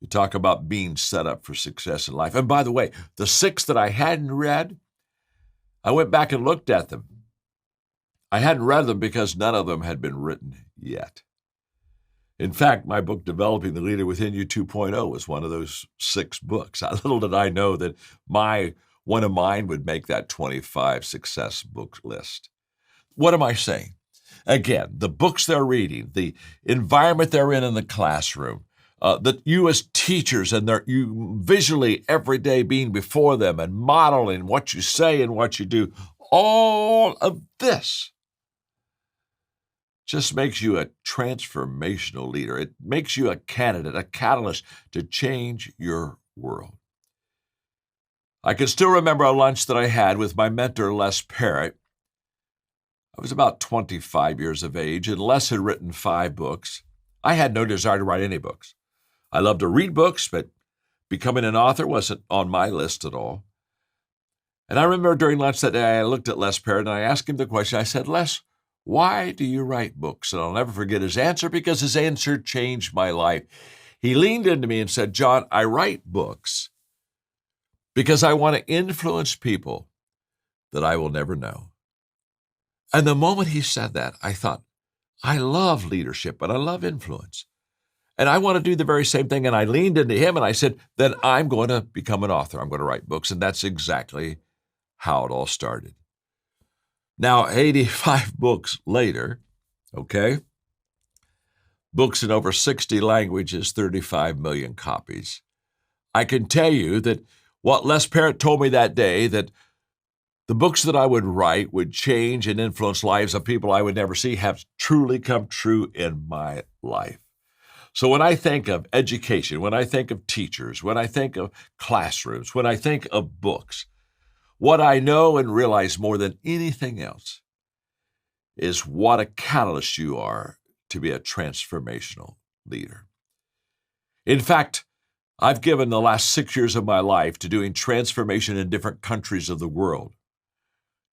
You talk about being set up for success in life. And by the way, the 6 that I hadn't read, I went back and looked at them. I hadn't read them because none of them had been written yet. In fact, my book, Developing the Leader Within You 2.0, was one of those 6 books. Little did I know that one of mine would make that 25 success book list. What am I saying? Again, the books they're reading, the environment they're in the classroom, that you as teachers and you visually every day being before them and modeling what you say and what you do, all of this just makes you a transformational leader. It makes you a candidate, a catalyst to change your world. I can still remember a lunch that I had with my mentor, Les Parrott. I was about 25 years of age, and Les had written 5 books. I had no desire to write any books. I loved to read books, but becoming an author wasn't on my list at all. And I remember during lunch that day, I looked at Les Parrott and I asked him the question. I said, Les, why do you write books? And I'll never forget his answer, because his answer changed my life. He leaned into me and said, John, I write books because I want to influence people that I will never know. And the moment he said that, I thought, I love leadership, but I love influence. And I want to do the very same thing. And I leaned into him and I said, then I'm going to become an author. I'm going to write books. And that's exactly how it all started. Now, 85 books later, okay, books in over 60 languages, 35 million copies. I can tell you that what Les Parrott told me that day, that the books that I would write would change and influence lives of people I would never see, have truly come true in my life. So when I think of education, when I think of teachers, when I think of classrooms, when I think of books, what I know and realize more than anything else is what a catalyst you are to be a transformational leader. In fact, I've given the last 6 years of my life to doing transformation in different countries of the world.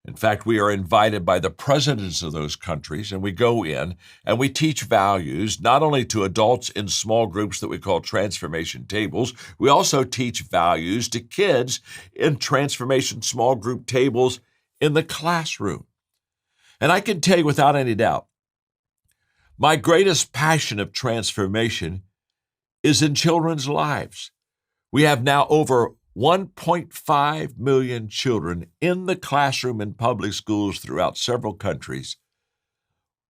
In fact, we are invited by the presidents of those countries, and we go in and we teach values, not only to adults in small groups that we call transformation tables, we also teach values to kids in transformation small group tables in the classroom. And I can tell you without any doubt, my greatest passion of transformation is in children's lives. We have now over 1.5 million children in the classroom in public schools throughout several countries,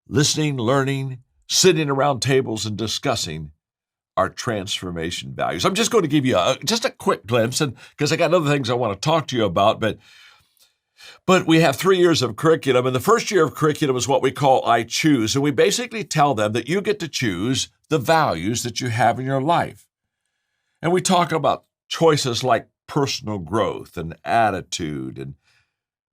listening, learning, sitting around tables and discussing our transformation values. I'm just going to give you just a quick glimpse, and because I got other things I want to talk to you about, but we have 3 years of curriculum, and the first year of curriculum is what we call I Choose, and we basically tell them that you get to choose the values that you have in your life. And we talk about choices like personal growth and attitude. And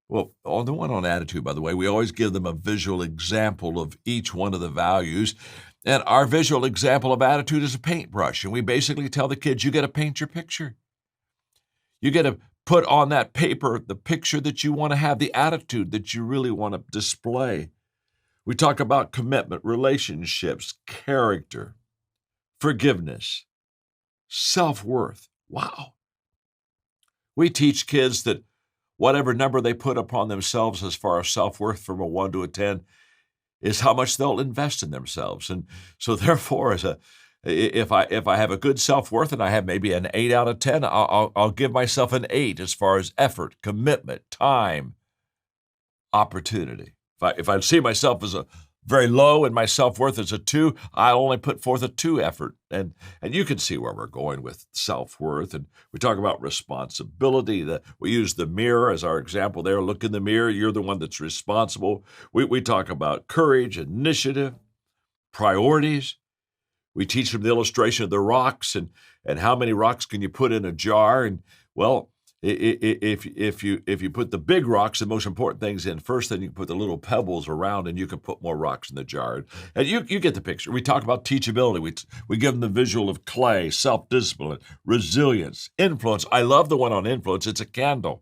well, on the one on attitude, by the way, we always give them a visual example of each one of the values. And our visual example of attitude is a paintbrush. And we basically tell the kids, you got to paint your picture. You got to put on that paper the picture that you want to have, the attitude that you really want to display. We talk about commitment, relationships, character, forgiveness, self-worth. Wow. We teach kids that whatever number they put upon themselves as far as self-worth from a 1 to a 10 is how much they'll invest in themselves. And so therefore, if I have a good self-worth and I have maybe an 8 out of 10, I'll give myself an 8 as far as effort, commitment, time, opportunity. If I see myself as a very low and my self-worth is a 2, I'll only put forth a 2 effort. And you can see where we're going with self-worth. And we talk about responsibility. We use the mirror as our example there. Look in the mirror. You're the one that's responsible. We talk about courage, initiative, priorities. We teach them the illustration of the rocks and how many rocks can you put in a jar. And well, if you put the big rocks, the most important things in first, then you can put the little pebbles around and you can put more rocks in the jar. And you get the picture. We talk about teachability. We give them the visual of clay, self-discipline, resilience, influence. I love the one on influence. It's a candle.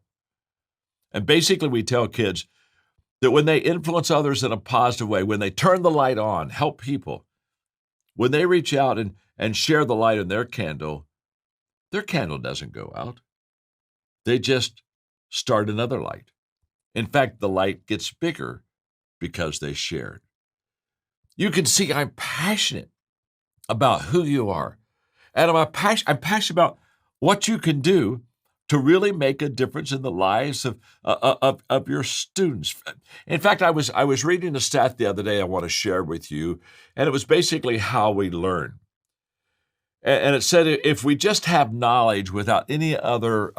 And basically we tell kids that when they influence others in a positive way, when they turn the light on, help people, when they reach out and share the light in their candle doesn't go out. They just start another light. In fact, the light gets bigger because they shared. You can see I'm passionate about who you are. And I'm passionate about what you can do to really make a difference in the lives of your students. In fact, I was reading a stat the other day I want to share with you, and it was basically how we learn. And it said if we just have knowledge without any other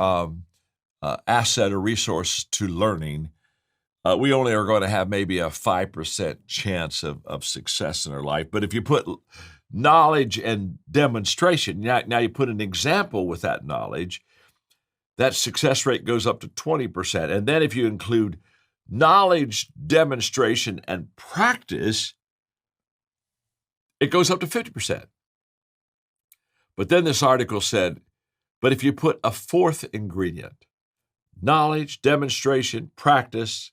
asset or resource to learning, we only are going to have maybe a 5% chance of success in our life. But if you put knowledge and demonstration, now you put an example with that knowledge, that success rate goes up to 20%. And then if you include knowledge, demonstration, and practice, it goes up to 50%. But then this article said, but if you put a fourth ingredient, knowledge, demonstration, practice,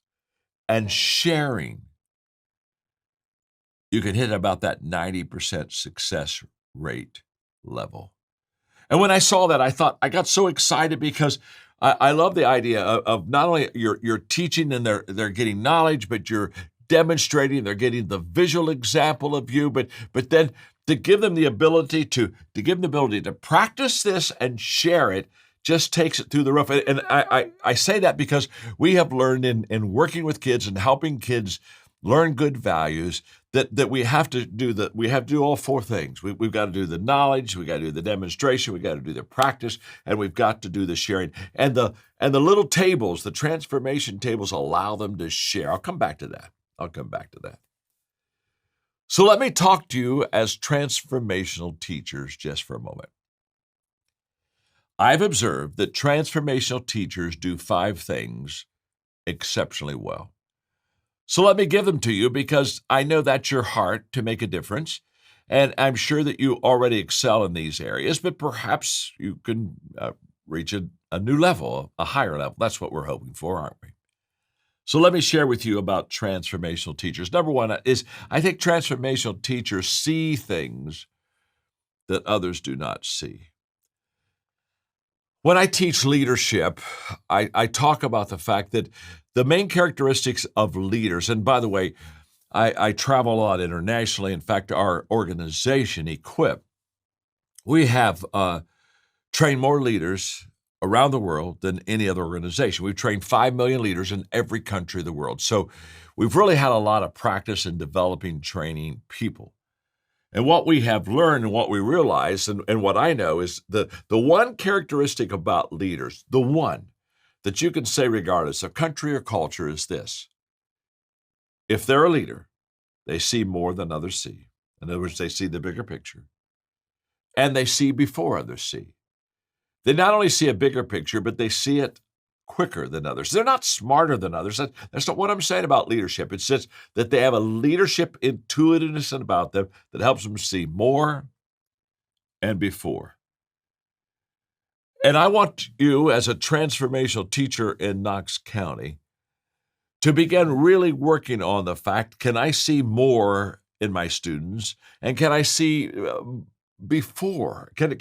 and sharing, you can hit about that 90% success rate level. And when I saw that, I got so excited because I love the idea of not only you're teaching and they're getting knowledge, but you're demonstrating, they're getting the visual example of you, but then to give them the ability to practice this and share it just takes it through the roof. And I say that because we have learned in working with kids and helping kids learn good values that we have to do all 4 things. We've got to do the knowledge, we got to do the demonstration, we got to do the practice, and we've got to do the sharing. And the little tables, the transformation tables, allow them to share. I'll come back to that. So let me talk to you as transformational teachers just for a moment. I've observed that transformational teachers do 5 things exceptionally well. So let me give them to you because I know that's your heart to make a difference. And I'm sure that you already excel in these areas, but perhaps you can reach a new level, a higher level. That's what we're hoping for, aren't we? So let me share with you about transformational teachers. Number 1 is I think transformational teachers see things that others do not see. When I teach leadership, I talk about the fact that the main characteristics of leaders, and by the way, I travel a lot internationally. In fact, our organization, Equip, we have trained more leaders around the world than any other organization. We've trained 5 million leaders in every country of the world. So we've really had a lot of practice in developing, training people. And what we have learned and what we realize and what I know is the one characteristic about leaders, the one that you can say regardless of country or culture is this. If they're a leader, they see more than others see. In other words, they see the bigger picture. And they see before others see. They not only see a bigger picture, but they see it quicker than others. They're not smarter than others. That's not what I'm saying about leadership. It's just that they have a leadership intuitiveness about them that helps them see more and before. And I want you, as a transformational teacher in Knox County, to begin really working on the fact, can I see more in my students? And can I see before? Can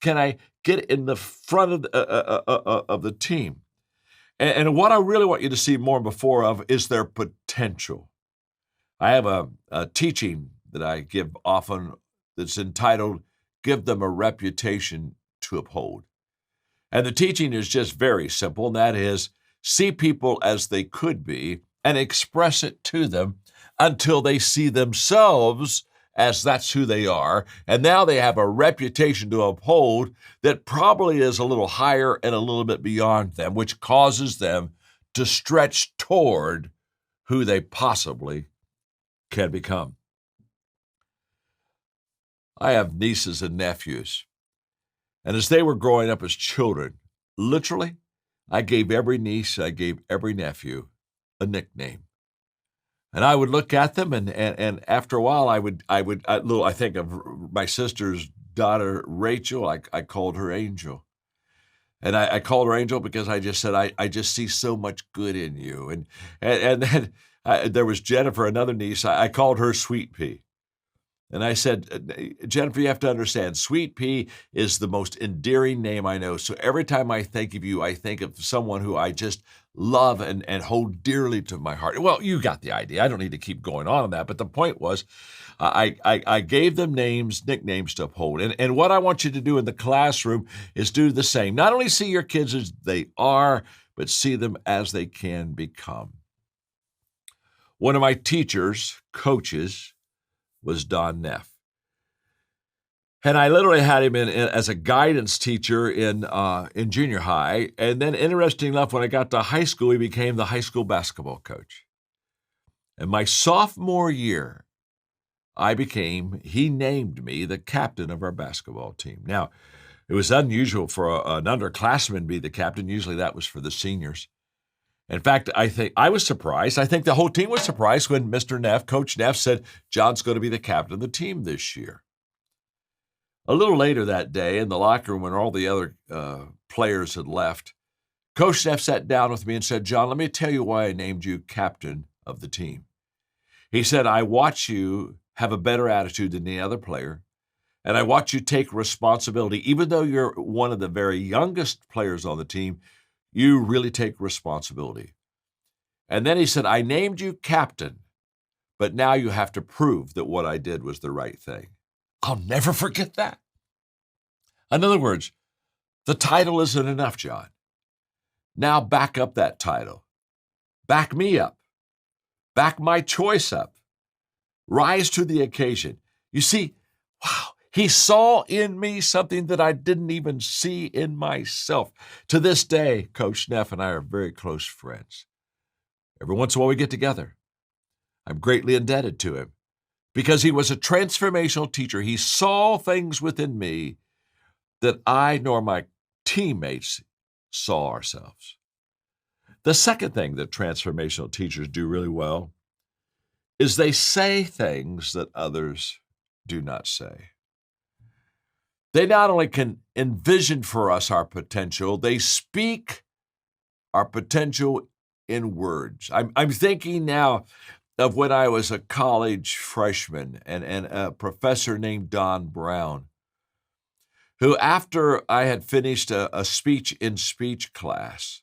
I get in the front of the team? And what I really want you to see more and before of is their potential. I have a teaching that I give often that's entitled, Give Them a Reputation to Uphold. And the teaching is just very simple, and that is, see people as they could be and express it to them until they see themselves as that's who they are. And now they have a reputation to uphold that probably is a little higher and a little bit beyond them, which causes them to stretch toward who they possibly can become. I have nieces and nephews. And as they were growing up as children, literally, I gave every niece, I gave every nephew a nickname. And I would look at them, and after a while, I think of my sister's daughter, Rachel. I called her Angel. And I called her Angel because I just said, I just see so much good in you. And then there was Jennifer, another niece. I called her Sweet Pea. And I said, Jennifer, you have to understand, Sweet Pea is the most endearing name I know. So every time I think of you, I think of someone who I just love and hold dearly to my heart. Well, you got the idea. I don't need to keep going on that. But the point was, I gave them nicknames to uphold. And what I want you to do in the classroom is do the same. Not only see your kids as they are, but see them as they can become. One of my teachers, coaches, was Don Neff. And I literally had him in as a guidance teacher in junior high. And then interesting enough, when I got to high school, he became the high school basketball coach. And my sophomore year, he named me the captain of our basketball team. Now, it was unusual for an underclassman to be the captain. Usually that was for the seniors. In fact, I think I was surprised. I think the whole team was surprised when Mr. Neff, Coach Neff, said, John's going to be the captain of the team this year. A little later that day in the locker room when all the other players had left, Coach Neff sat down with me and said, John, let me tell you why I named you captain of the team. He said, I watch you have a better attitude than any other player, and I watch you take responsibility. Even though you're one of the very youngest players on the team, you really take responsibility. And then he said, I named you captain, but now you have to prove that what I did was the right thing. I'll never forget that. In other words, the title isn't enough, John. Now back up that title. Back me up. Back my choice up. Rise to the occasion. You see, wow. He saw in me something that I didn't even see in myself. To this day, Coach Neff and I are very close friends. Every once in a while we get together. I'm greatly indebted to him because he was a transformational teacher. He saw things within me that I nor my teammates saw ourselves. The second thing that transformational teachers do really well is they say things that others do not say. They not only can envision for us our potential, they speak our potential in words. I'm thinking now of when I was a college freshman and a professor named Don Brown, who after I had finished a speech class,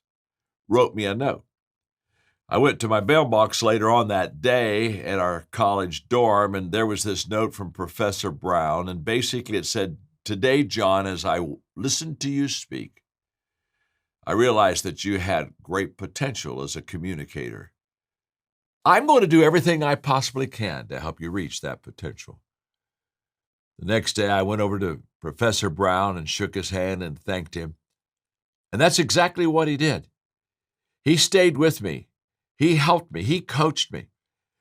wrote me a note. I went to my mailbox later on that day at our college dorm, and there was this note from Professor Brown, and basically it said, Today, John, as I listened to you speak, I realized that you had great potential as a communicator. I'm going to do everything I possibly can to help you reach that potential. The next day, I went over to Professor Brown and shook his hand and thanked him. And that's exactly what he did. He stayed with me. He helped me. He coached me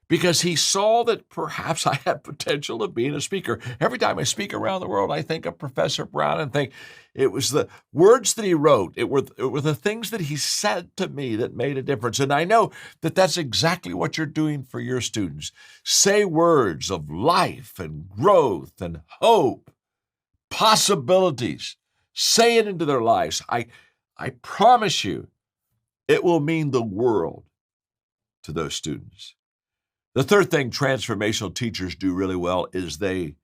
because he saw that perhaps I had potential of being a speaker. Every time I speak around the world, I think of Professor Brown and think it was the words that he wrote. It were the things that he said to me that made a difference. And I know that that's exactly what you're doing for your students. Say words of life and growth and hope, possibilities. Say it into their lives. I promise you, it will mean the world to those students. The third thing transformational teachers do really well is they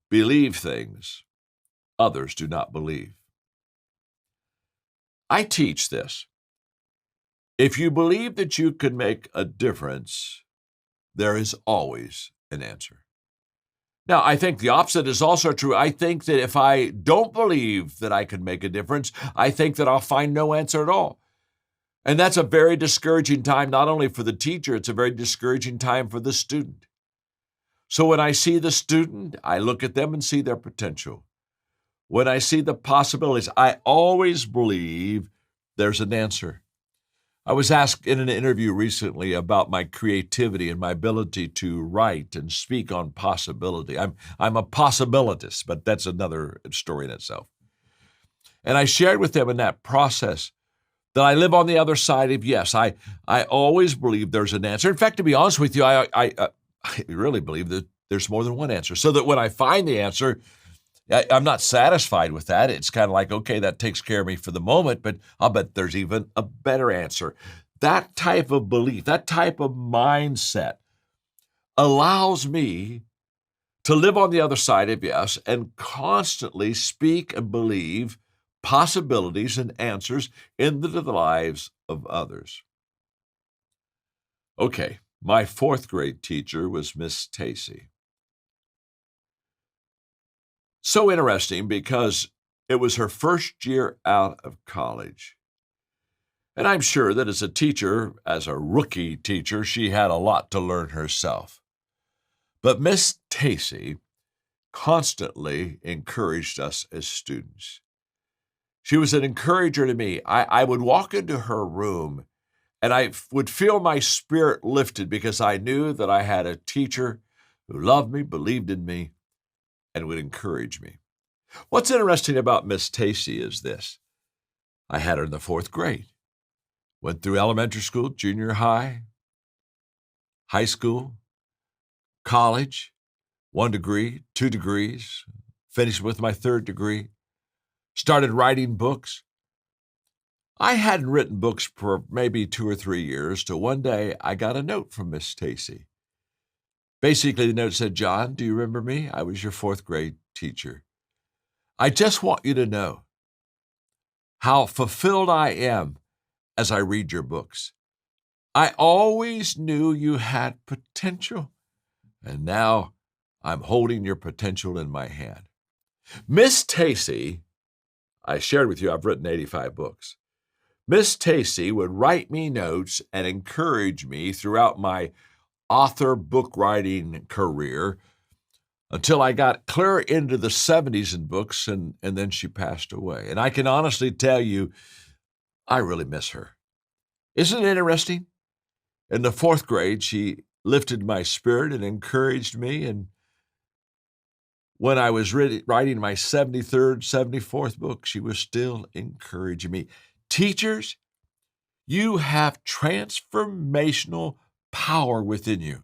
believe things others do not believe. I teach this. If you believe that you can make a difference, there is always an answer. Now, I think the opposite is also true. I think that if I don't believe that I can make a difference, I think that I'll find no answer at all. And that's a very discouraging time, not only for the teacher, it's a very discouraging time for the student. So when I see the student, I look at them and see their potential. When I see the possibilities, I always believe there's an answer. I was asked in an interview recently about my creativity and my ability to write and speak on possibility. I'm a possibilitist, but that's another story in itself. And I shared with them in that process that I live on the other side of yes. I always believe there's an answer. In fact, to be honest with you, I really believe that there's more than one answer. So that when I find the answer, I'm not satisfied with that. It's kind of like, okay, that takes care of me for the moment, but I'll bet there's even a better answer. That type of belief, that type of mindset allows me to live on the other side of yes and constantly speak and believe possibilities and answers into the lives of others. Okay, my fourth grade teacher was Miss Tacey. So interesting because it was her first year out of college. And I'm sure that as a teacher, as a rookie teacher, she had a lot to learn herself. But Miss Tacey constantly encouraged us as students. She was an encourager to me. I would walk into her room and I would feel my spirit lifted because I knew that I had a teacher who loved me, believed in me, and would encourage me. What's interesting about Miss Tacey is this. I had her in the fourth grade. Went through elementary school, junior high, high school, college, 1 degree, 2 degrees, finished with my 3rd degree, started writing books. I hadn't written books for maybe 2 or 3 years till one day I got a note from Miss Tacey. Basically, the note said, "John, do you remember me? I was your 4th grade teacher. I just want you to know how fulfilled I am as I read your books. I always knew you had potential, and now I'm holding your potential in my hand." Miss Tacey, I shared with you, I've written 85 books. Miss Tacey would write me notes and encourage me throughout my author book writing career until I got clear into the 70s in books, and then she passed away. And I can honestly tell you, I really miss her. Isn't it interesting? In the 4th grade, she lifted my spirit and encouraged me. And when I was writing my 73rd, 74th book, she was still encouraging me. Teachers, you have transformational power within you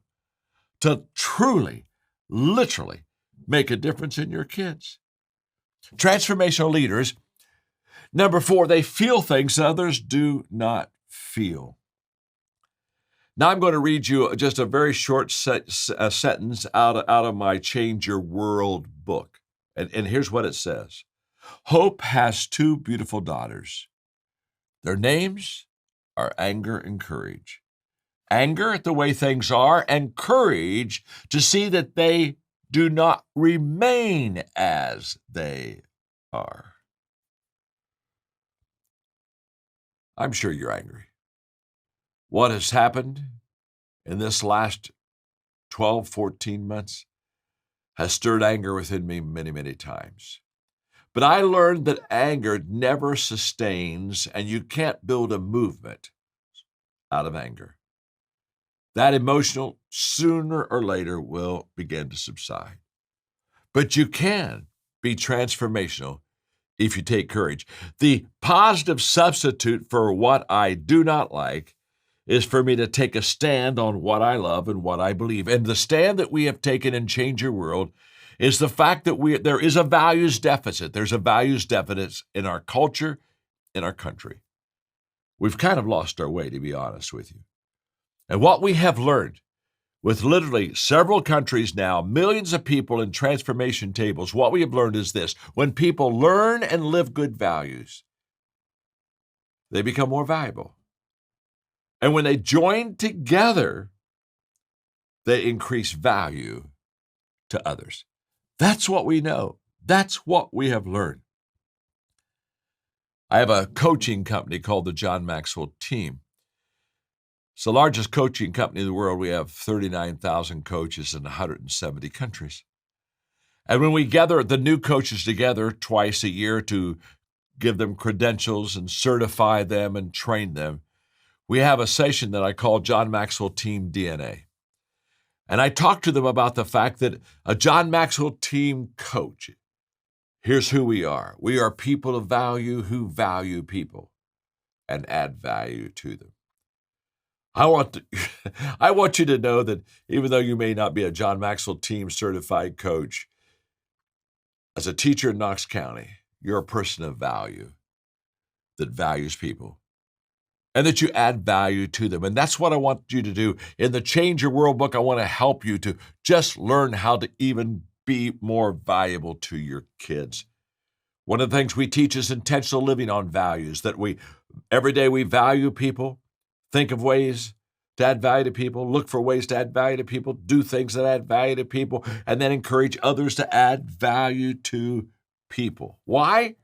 to truly, literally make a difference in your kids. Transformational leaders, number 4, they feel things others do not feel. Now I'm going to read you just a very short sentence out of my Change Your World book. And here's what it says. Hope has 2 beautiful daughters. Their names are anger and courage. Anger at the way things are, and courage to see that they do not remain as they are. I'm sure you're angry. What has happened in this last 12, 14 months has stirred anger within me many, many times. But I learned that anger never sustains, and you can't build a movement out of anger. That emotional, sooner or later, will begin to subside. But you can be transformational if you take courage. The positive substitute for what I do not like is for me to take a stand on what I love and what I believe. And the stand that we have taken in Change Your World is the fact that there is a values deficit. There's a values deficit in our culture, in our country. We've kind of lost our way, to be honest with you. And what we have learned with literally several countries now, millions of people in transformation tables, what we have learned is this: when people learn and live good values, they become more valuable. And when they join together, they increase value to others. That's what we know. That's what we have learned. I have a coaching company called the John Maxwell Team. It's the largest coaching company in the world. We have 39,000 coaches in 170 countries. And when we gather the new coaches together twice a year to give them credentials and certify them and train them, we have a session that I call John Maxwell Team DNA. And I talk to them about the fact that a John Maxwell Team coach, here's who we are. We are people of value who value people and add value to them. I want you to know that even though you may not be a John Maxwell Team certified coach, as a teacher in Knox County, you're a person of value that values people and that you add value to them. And that's what I want you to do. In the Change Your World book, I want to help you to just learn how to even be more valuable to your kids. One of the things we teach is intentional living on values, that every day we value people, think of ways to add value to people, look for ways to add value to people, do things that add value to people, and then encourage others to add value to people. Why?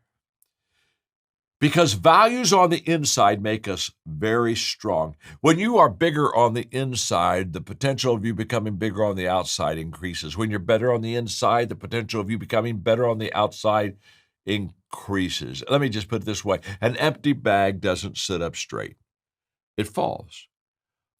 Because values on the inside make us very strong. When you are bigger on the inside, the potential of you becoming bigger on the outside increases. When you're better on the inside, the potential of you becoming better on the outside increases. Let me just put it this way. An empty bag doesn't sit up straight. It falls.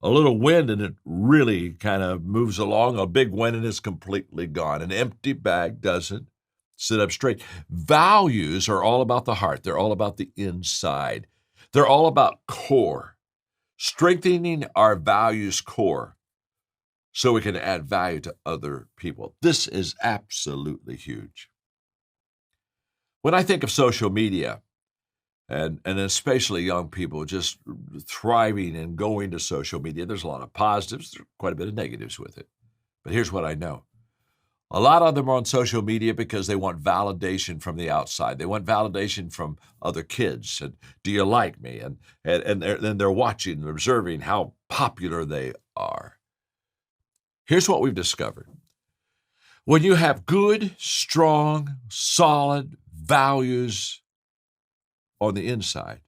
A little wind and it really kind of moves along. A big wind and it's completely gone. An empty bag doesn't sit up straight. Values are all about the heart. They're all about the inside. They're all about core, strengthening our values core so we can add value to other people. This is absolutely huge. When I think of social media, and especially young people just thriving and going to social media, there's a lot of positives, there's quite a bit of negatives with it. But here's what I know. A lot of them are on social media because they want validation from the outside. They want validation from other kids. And do you like me? And they're watching and observing how popular they are. Here's what we've discovered. When you have good, strong, solid values on the inside,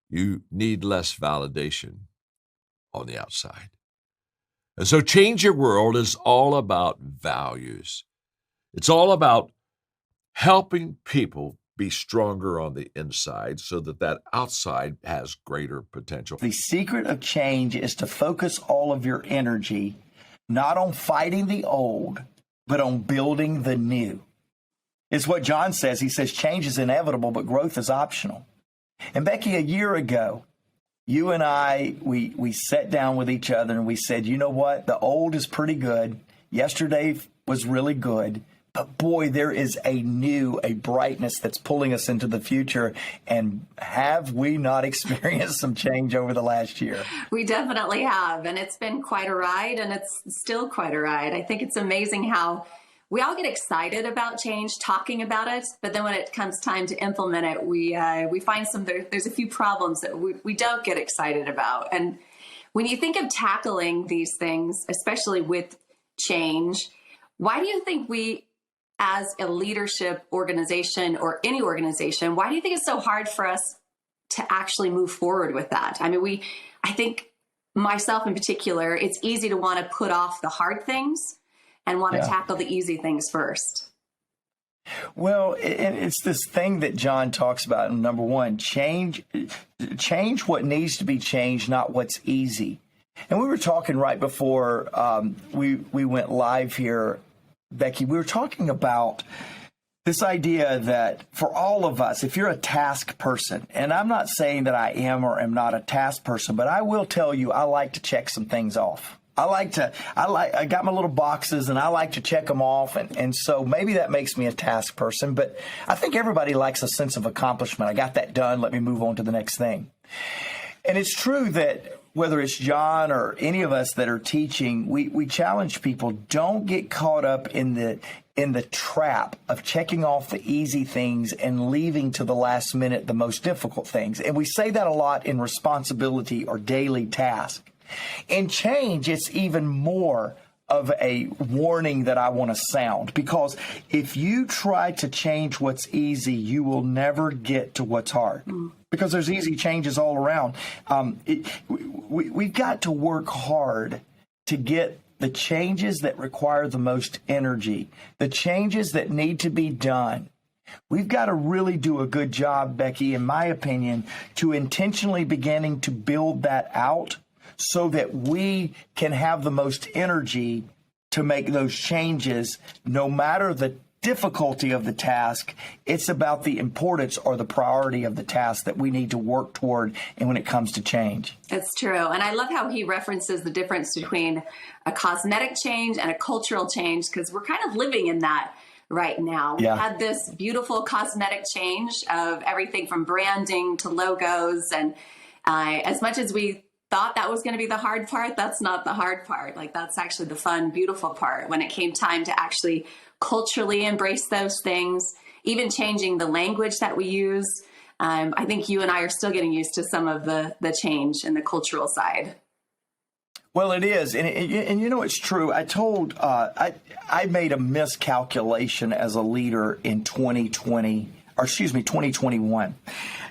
you need less validation on the outside. And so Change Your World is all about values. It's all about helping people be stronger on the inside so that outside has greater potential. The secret of change is to focus all of your energy not on fighting the old, but on building the new. It's what John says. He says change is inevitable, but growth is optional. And Becky, a year ago, you and I, we sat down with each other and we said, you know what? The old is pretty good. Yesterday was really good. But boy, there is a brightness that's pulling us into the future. And have we not experienced some change over the last year? We definitely have. And it's been quite a ride, and it's still quite a ride. I think it's amazing how we all get excited about change, talking about it, but then when it comes time to implement it, we find there's a few problems that we don't get excited about. And when you think of tackling these things, especially with change, why do you think we, as a leadership organization or any organization, why do you think it's so hard for us to actually move forward with that? I mean, I think myself in particular, it's easy to want to put off the hard things and want to Yeah. tackle the easy things first. Well, and it's this thing that John talks about. Number one, change what needs to be changed, not what's easy. And we were talking right before we went live here, Becky. We were talking about this idea that for all of us, if you're a task person, and I'm not saying that I am or am not a task person, but I will tell you, I like to check some things off. I got my little boxes and I like to check them off. And so maybe that makes me a task person, but I think everybody likes a sense of accomplishment. I got that done. Let me move on to the next thing. And it's true that whether it's John or any of us that are teaching, we challenge people, don't get caught up in the trap of checking off the easy things and leaving to the last minute the most difficult things. And we say that a lot in responsibility or daily task. In change, it's even more of a warning that I want to sound, because if you try to change what's easy, you will never get to what's hard, because there's easy changes all around. We've got to work hard to get the changes that require the most energy, the changes that need to be done. We've got to really do a good job, Becky, in my opinion, to intentionally beginning to build that out, so that we can have the most energy to make those changes, no matter the difficulty of the task. It's about the importance or the priority of the task that we need to work toward, and when it comes to change. It's true. And I love how he references the difference between a cosmetic change and a cultural change, because we're kind of living in that right now. Yeah. We had this beautiful cosmetic change of everything from branding to logos. And as much as we thought that was going to be the hard part, that's not the hard part. Like, that's actually the fun, beautiful part when it came time to actually culturally embrace those things, even changing the language that we use. I think you and I are still getting used to some of the change in the cultural side. Well, it is. And you know, it's true. I made a miscalculation as a leader in 2021.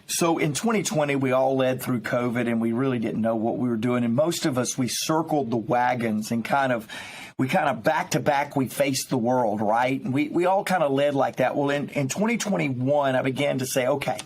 So in 2020, we all led through COVID, and we really didn't know what we were doing. And most of us, we circled the wagons and kind of back to back, we faced the world, right? And we all kind of led like that. Well, in 2021, I began to say, okay,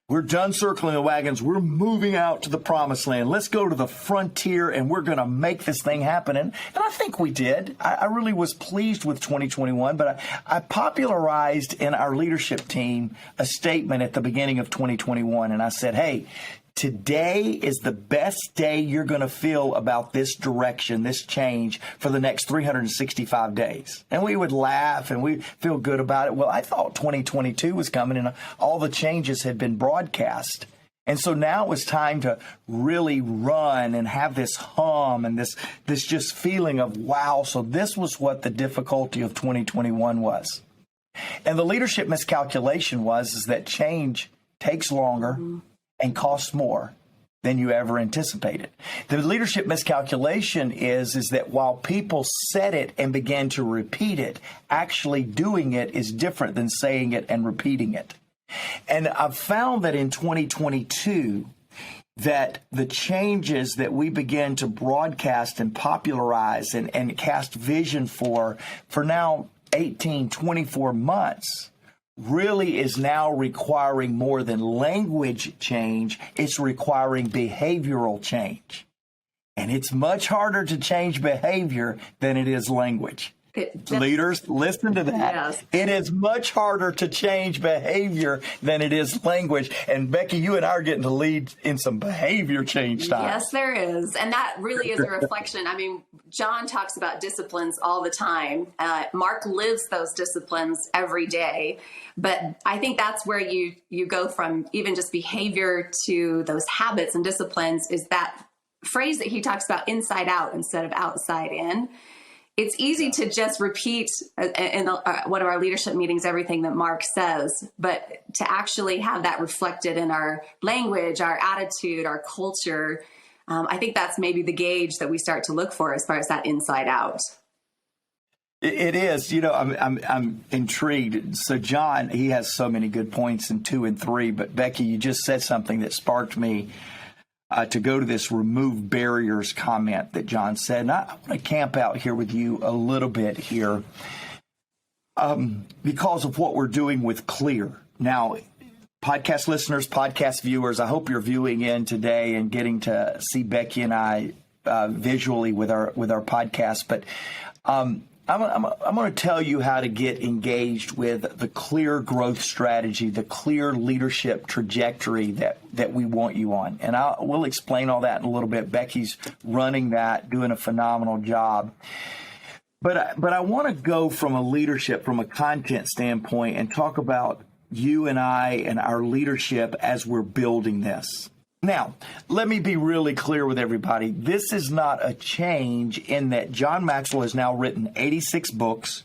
we're done circling the wagons. We're moving out to the promised land. Let's go to the frontier, and we're going to make this thing happen. And I think we did. I really was pleased with 2021, but I popularized in our leadership team a statement at the beginning of 2021. And I said, hey, today is the best day you're going to feel about this direction, this change, for the next 365 days. And we would laugh and we feel good about it. Well, I thought 2022 was coming and all the changes had been broadcast. And so now it was time to really run and have this hum and this just feeling of, wow, so this was what the difficulty of 2021 was. And the leadership miscalculation is that change takes longer and costs more than you ever anticipated. The leadership miscalculation is that while people said it and began to repeat it, actually doing it is different than saying it and repeating it. And I've found that in 2022, that the changes that we began to broadcast and popularize and cast vision for now 18, 24 months, really is now requiring more than language change. It's requiring behavioral change. And it's much harder to change behavior than it is language. Leaders, listen to that. Yes. It is much harder to change behavior than it is language. And Becky, you and I are getting to lead in some behavior change time. Yes, there is. And that really is a reflection. I mean, John talks about disciplines all the time. Mark lives those disciplines every day. But I think that's where you go from even just behavior to those habits and disciplines, is that phrase that he talks about, inside out instead of outside in. It's easy to just repeat in one of our leadership meetings everything that Mark says, but to actually have that reflected in our language, our attitude, our culture, I think that's maybe the gauge that we start to look for as far as that inside out. It is. You know, I'm intrigued. So John, he has so many good points in 2 and 3, but Becky, you just said something that sparked me to go to this remove barriers comment that John said. And I want to camp out here with you a little bit here because of what we're doing with Clear. Now, podcast listeners, podcast viewers, I hope you're viewing in today and getting to see Becky and I visually with our podcast. But I'm going to tell you how to get engaged with the Clear growth strategy, the Clear leadership trajectory that we want you on. And we'll explain all that in a little bit. Becky's running that, doing a phenomenal job. But I want to go from a content standpoint and talk about you and I and our leadership as we're building this. Now, let me be really clear with everybody. This is not a change in that John Maxwell has now written 86 books.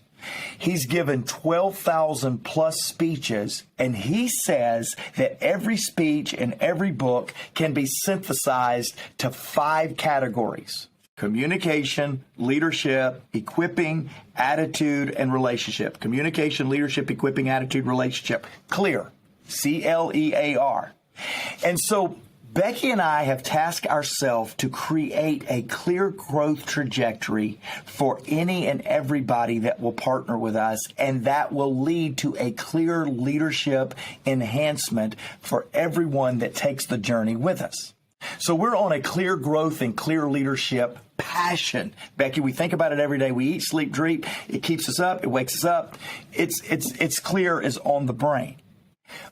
He's given 12,000 plus speeches, and he says that every speech and every book can be synthesized to 5 categories: communication, leadership, equipping, attitude, and relationship. Communication, leadership, equipping, attitude, relationship. Clear. CLEAR. And so Becky and I have tasked ourselves to create a clear growth trajectory for any and everybody that will partner with us, and that will lead to a clear leadership enhancement for everyone that takes the journey with us. So we're on a clear growth and clear leadership passion. Becky, we think about it every day. We eat, sleep, dream. It keeps us up. It wakes us up. It's clear as on the brain.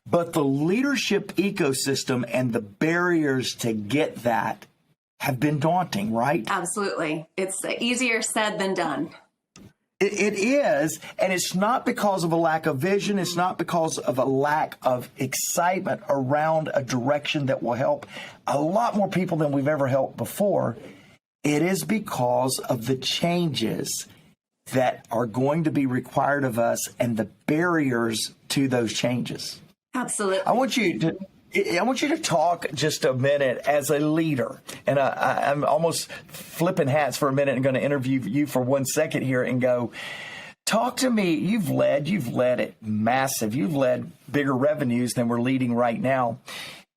But the leadership ecosystem and the barriers to get that have been daunting, right? Absolutely. It's easier said than done. It is, and it's not because of a lack of vision. It's not because of a lack of excitement around a direction that will help a lot more people than we've ever helped before. It is because of the changes that are going to be required of us and the barriers to those changes. Absolutely. I want you to talk just a minute as a leader, and I'm almost flipping hats for a minute and going to interview you for 1 second here and go, talk to me. You've led it massive. You've led bigger revenues than we're leading right now.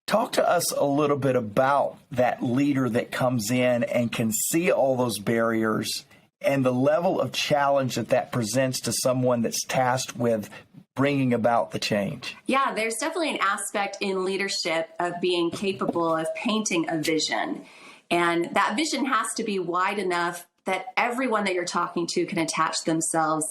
Talk to us a little bit about that leader that comes in and can see all those barriers and the level of challenge that presents to someone that's tasked with bringing about the change. Yeah, there's definitely an aspect in leadership of being capable of painting a vision. And that vision has to be wide enough that everyone that you're talking to can attach themselves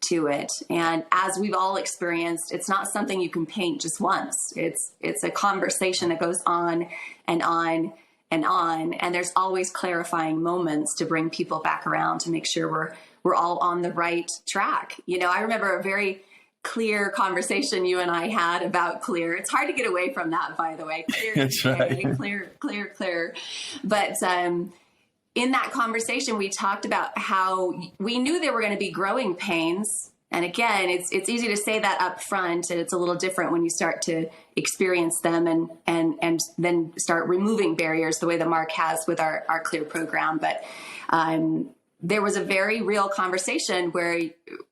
to it. And as we've all experienced, it's not something you can paint just once. It's a conversation that goes on and on and on. And there's always clarifying moments to bring people back around to make sure we're all on the right track. You know, I remember a very clear conversation you and I had about Clear. It's hard to get away from that, by the way. Clear, That's right. Clear. But in that conversation, we talked about how we knew there were going to be growing pains. And again, it's easy to say that up front, and it's a little different when you start to experience them and then start removing barriers the way that Mark has with our Clear program. But there was a very real conversation where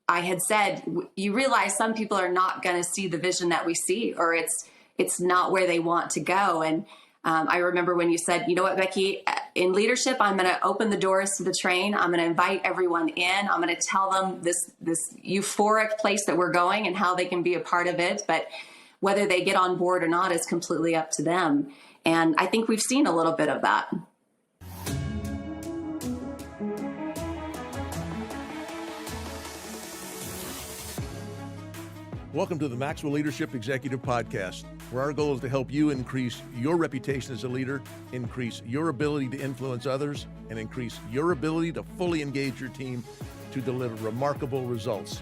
I had said, you realize some people are not going to see the vision that we see, or it's not where they want to go. And I remember when you said, you know what, Becky, in leadership, I'm going to open the doors to the train. I'm going to invite everyone in. I'm going to tell them this euphoric place that we're going and how they can be a part of it. But whether they get on board or not is completely up to them. And I think we've seen a little bit of that. Welcome to the Maxwell Leadership Executive Podcast, where our goal is to help you increase your reputation as a leader, increase your ability to influence others, and increase your ability to fully engage your team to deliver remarkable results.